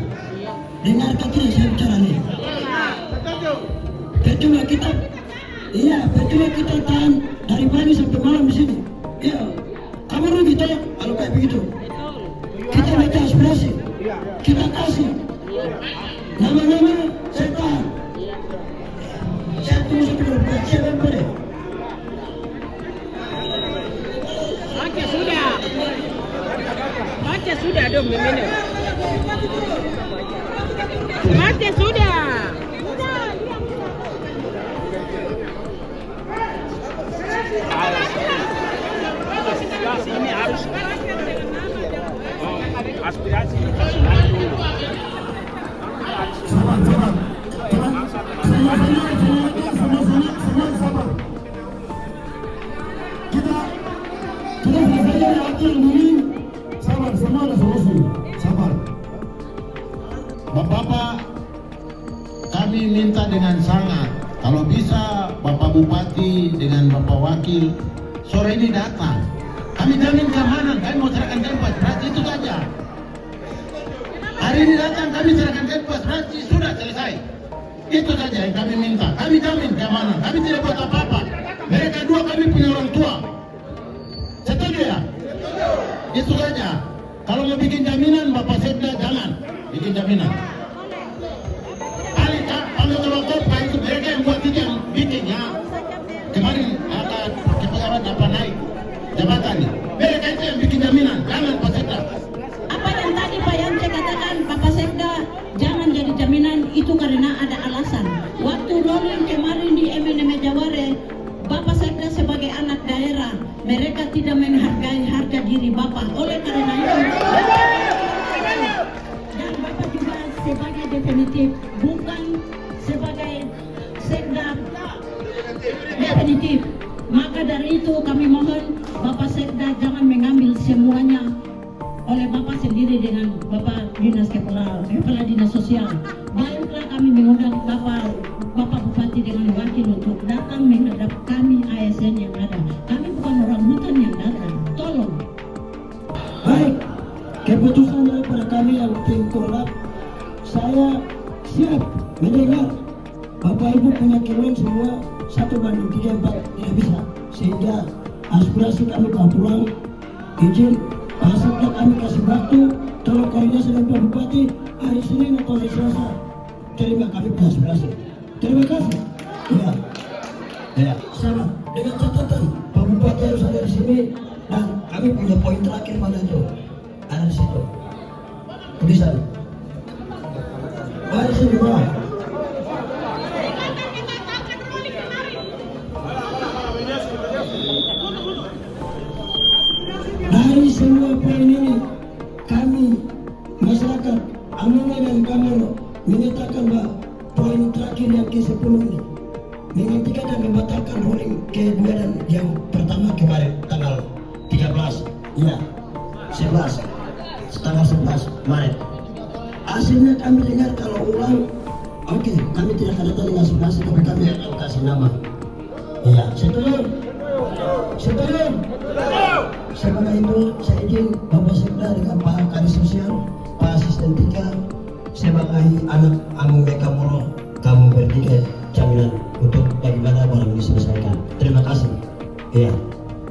Dengarkan tidak saya bicara nih. Percuma kita, percuma kita tahan dari pagi sampai malam di sini. Ya, kamu rugi tolong kalau kayak begitu. Kita minta aspirasi, kita kasih. Nama-nama saya tahan. Saya tunggu sampai 24 jam boleh. Baca sudah dong meminum. Baca sudah. Aspirasi ini harus aspirasi. Bapak-bapak, kami minta dengan sangat, kalau bisa Bapak Bupati dengan Bapak Wakil sore ini datang. Kami jamin keamanan, kami mau serahkan tempo aspirasi itu saja. Hari ini datang kami serahkan tempo aspirasi sudah selesai. Itu saja yang kami minta. Kami jamin keamanan, kami tidak buat apa-apa. Mereka dua kami punya orang tua. Setuju ya? Itu saja. Kalau mau bikin jaminan, Bapak Sekda jangan bikin jaminan. Kalau Pak itu mereka yang buat itu yang bikin ya. Kemarin ada pejabat apa naik jabatan nih. Mereka itu yang bikin jaminan, jangan Pak Sekda. Apa yang tadi Pak Yance katakan, Bapak Sekda jangan jadi jaminan itu karena ada alasan. Waktu rolling kemarin di MNM Jaware, Bapak Sekda sebagai anak daerah, mereka tidak menghargai harga diri Bapak. Oleh karena itu, dan Bapak juga sebagai definitif, bukan sebagai Sekda definitif. Maka dari itu kami mohon Bapak Sekda jangan mengambil semuanya oleh Bapak sendiri dengan Bapak Dinas Kepala Dinas Sosial. Baiklah kami mengundang Bapak Bupati dengan wakil untuk datang menghadap kami ASN yang ada. Kami bukan orang hutan yang datang. Tolong. Baik, keputusan daripada kami yang tim Korlap, saya siap mendengar. Bapak Ibu punya keinginan semua 1/3/4 tidak bisa, sehingga aspirasi kami bawa pulang. Izin Pak Sekda kami kasih waktu, tolong koordinasi dengan Pak Bupati hari Senin atau hari Selasa. Terima kami punya aspirasi. Terima kasih. Ya, sama dengan catatan Pak Bupati harus ada di sini dan kami punya poin terakhir pada itu ada di situ. Tulisan. Mari sini Pak. Dari semua poin ini, kami masyarakat Amungan dan Kamoro menyatakan bahwa poin terakhir yang ke-10 ini menghentikan dan membatalkan rolling ke-2 dan yang pertama kemarin tanggal 13, ya 11, tanggal 11 Maret. Hasilnya kami dengar kalau ulang, oke, kami tidak akan datang dengan aspirasi, tapi kami akan kasih nama. Ya, setuju? Setuju? Sebagai itu, saya izin Bapak Sekda dengan Pak Kadis Sosial, Pak Asisten 3, sebagai anak Amu Kamoro, kamu bertiga jaminan untuk bagaimana barang ini diselesaikan. Terima kasih. Ya,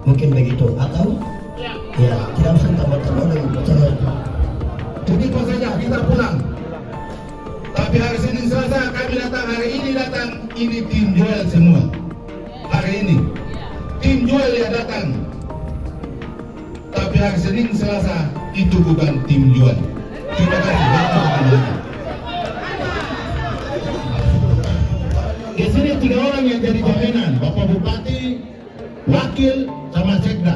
mungkin begitu. Atau? Ya, tidak usah tambah-tambah lagi bicara. Begitu saja kita pulang. Tapi hari Senin Selasa kami datang, hari ini datang. ini tim Joel semua. Hari ini tim Joel yang datang. Tapi hari Senin, Selasa itu bukan tim Joel. Terima kasih. Di sini 3 orang yang jadi jaminan, Bapak Bupati, Wakil, sama Sekda.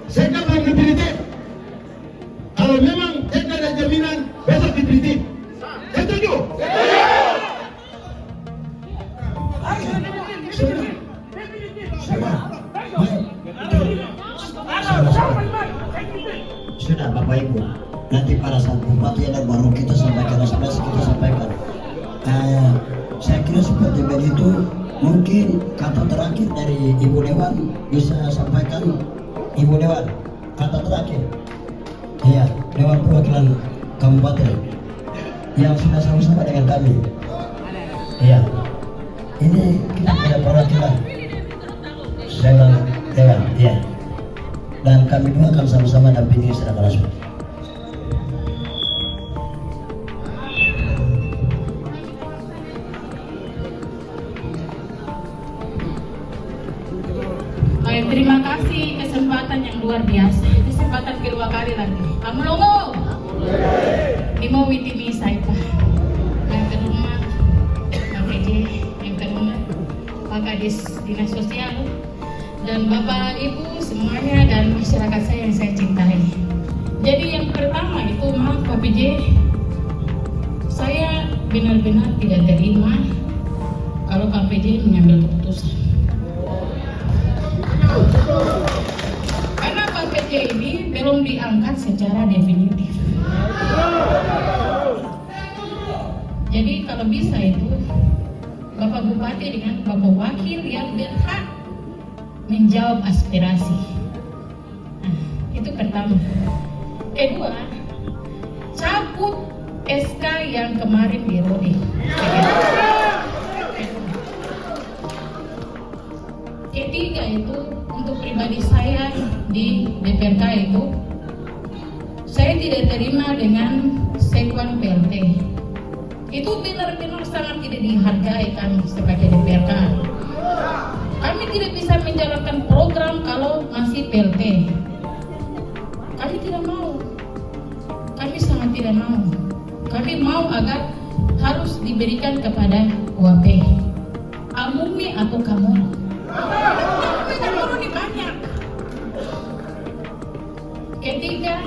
Sekda belum dipilih tim. Kalau memang Sekda ada jaminan, besok dipilih tim. Setuju? Sudah Bapak Ibu, nanti pada saat bupati dan baru kita sampaikan aspirasi kita sampaikan. Saya kira seperti begitu, mungkin kata terakhir dari Ibu Dewan bisa sampaikan. Ibu Dewan, kata terakhir. Iya, Dewan Perwakilan Kabupaten yang sudah sama-sama dengan kami. Iya, ini kita ada perwakilan dengan Dewan, iya. Dan kami dua akan sama-sama dampingi secara langsung. Terima kasih kesempatan yang luar biasa. Kesempatan kedua kali lagi. Amulongo. Imo witimi saipa. Yang kedua Pak PJ, yang kedua Pak Kadis Dinas Sosial, dan Bapak Ibu semuanya dan masyarakat saya yang saya cintai. Jadi yang pertama itu, maaf Pak PJ, saya benar-benar tidak terima kalau Pak PJ mengambil keputusan. Karena Pak PJ ini belum diangkat secara definitif. Jadi kalau bisa itu Bapak Bupati dengan Bapak Wakil yang berhak menjawab aspirasi. Nah, itu pertama. Kedua, cabut SK yang kemarin dirode. Ketiga itu untuk pribadi saya di DPRK itu, saya tidak terima dengan sekuan PLT. Itu benar-benar sangat tidak dihargai kami sebagai DPRK. Kami tidak bisa menjalankan program kalau masih PLT. Kami tidak mau. Kami sangat tidak mau. Kami mau agar harus diberikan kepada UAP. Amumi atau Kamoro. Kamoro ini banyak. Ketiga,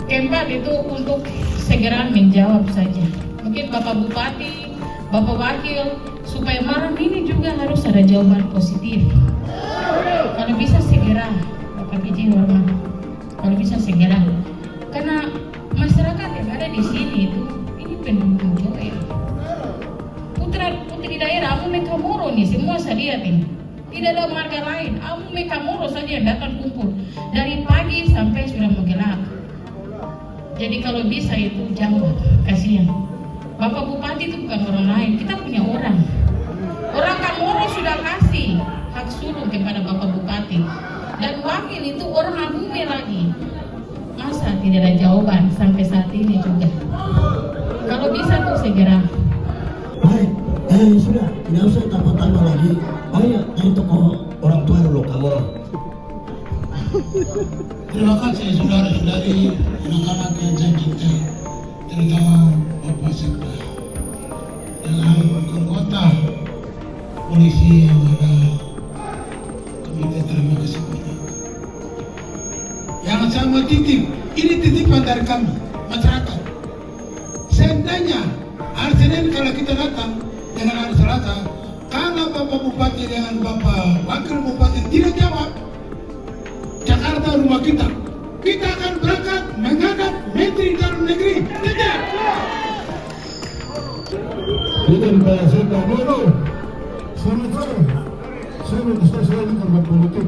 keempat itu untuk segera menjawab saja. Mungkin Bapak Bupati, Bapak Wakil, supaya malam ini juga harus ada jawaban positif. Kalau bisa segera, Bapak PJ hormat. Kalau bisa segera, karena masyarakat yang ada di sini itu ini pendukung Joel. Putri daerah Amume Kamoro nih semua saya lihat ini. Tidak ada marga lain, Amume Kamoro saja yang datang kumpul dari pagi sampai sudah menggelap. Jadi kalau bisa itu jawab, kasihan. Bapak Bupati itu bukan orang lain, kita punya orang. Orang Kamoro sudah kasih hak sulung kepada Bapak Bupati. Dan wakil itu orang Amume lagi. Masa tidak ada jawaban sampai saat ini juga. Kalau bisa tuh segera. Baik, sudah, tidak usah tambah-tambah lagi. Ayo, dari tokoh orang tua dulu, Kamoro. Terima kasih saudara-saudari, anak-anak yang saya cintai, terutama Bapak Sekda, dengan anggota polisi yang ada. Kami terima kasih banyak. Yang saya mau titip, ini titipan dari kami, masyarakat. Seandainya hari Senin kalau kita datang dengan hari Selasa, karena Bapak Bupati dengan Bapak Wakil Bupati tidak jawab, Jakarta rumah kita akan berangkat menghadap Menteri Dalam Negeri. Tidak. Dengan Pak Sekda dulu, selamat sore. Saya menyesal saya ini korban politik.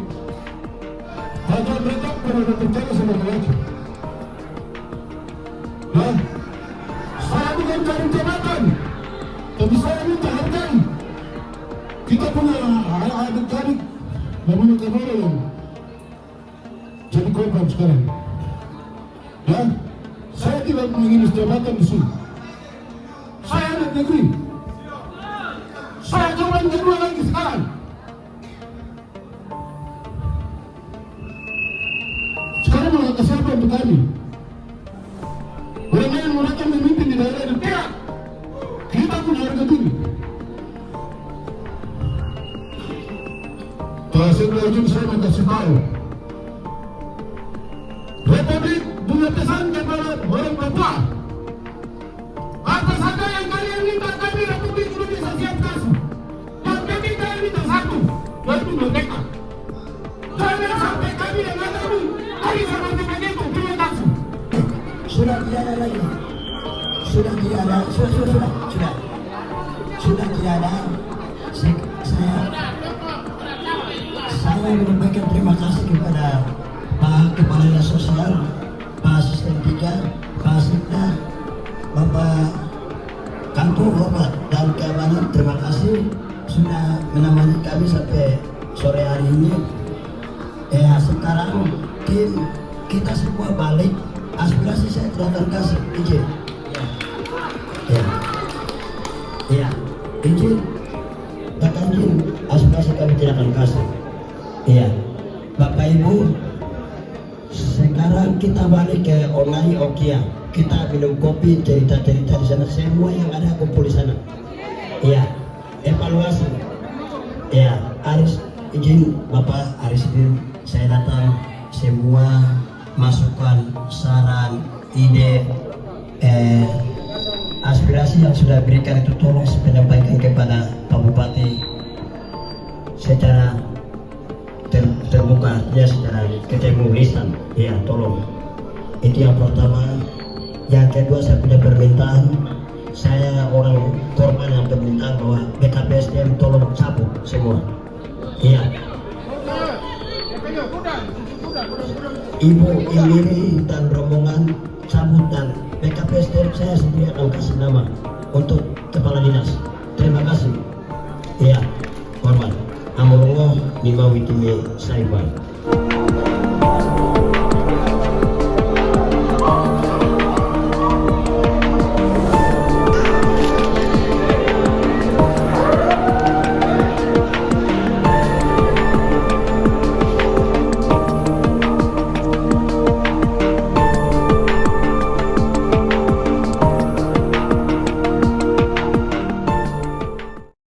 Hanya mereka pernah percaya sama lagi. Nah, saya bukan cari jabatan, tapi saya minta hargai. Kita punya adik-adik namanya Kamoro yang jadi korban sekarang. Ya, saya tidak menginginkan jabatan di sini. Saya anak negeri. ini. Orang lain mereka memimpin di daerah itu tidak. Kita punya harga diri. Sebelum ujung saya mau kasih tahu, Republik punya pesan kepada orang Papua. Apa saja yang kalian minta kami Republik Indonesia siap kasih. Yang kami minta satu, yaitu merdeka. Jangan sampai kami yang ada ini hari seperti itu punya kasih. Sudah tidak ada lagi. Sudah tidak ada. Sudah tidak ada. Saya menyampaikan terima kasih kepada Pak Kepala Dinas Sosial, Pak Asisten 3, Pak Asitna, Bapak Kantor Hormat dan Keamanan. Terima kasih sudah menemani kami sampai sore hari ini. Sekarang tim kita semua balik. Aspirasi saya tidak akan kasih izin. Izin. Katakan izin. Aspirasi kami tidak akan kasih. Iya, Bapak Ibu, sekarang kita balik ke Onai Okia. Kita minum kopi, cerita-cerita di sana. Semua yang ada kumpul di sana. Iya, evaluasi. Iya, Aris izin Bapak Arisdin, saya datang. Semua masukan, saran, ide, aspirasi yang sudah berikan itu tolong menyampaikan kepada Pak Bupati secara terbuka, ya, secara ketemu lisan, ya, tolong. Itu yang pertama. Yang kedua, saya punya permintaan. Saya orang korban yang permintaan bahwa BKPSDM tolong cabut semua. Iya. Ibu Indiri dan rombongan cabut, dan BKPSDM saya sendiri akan kasih nama untuk kepala dinas. Terima kasih. Iya, hormat. Amorullah lima witimi saiban.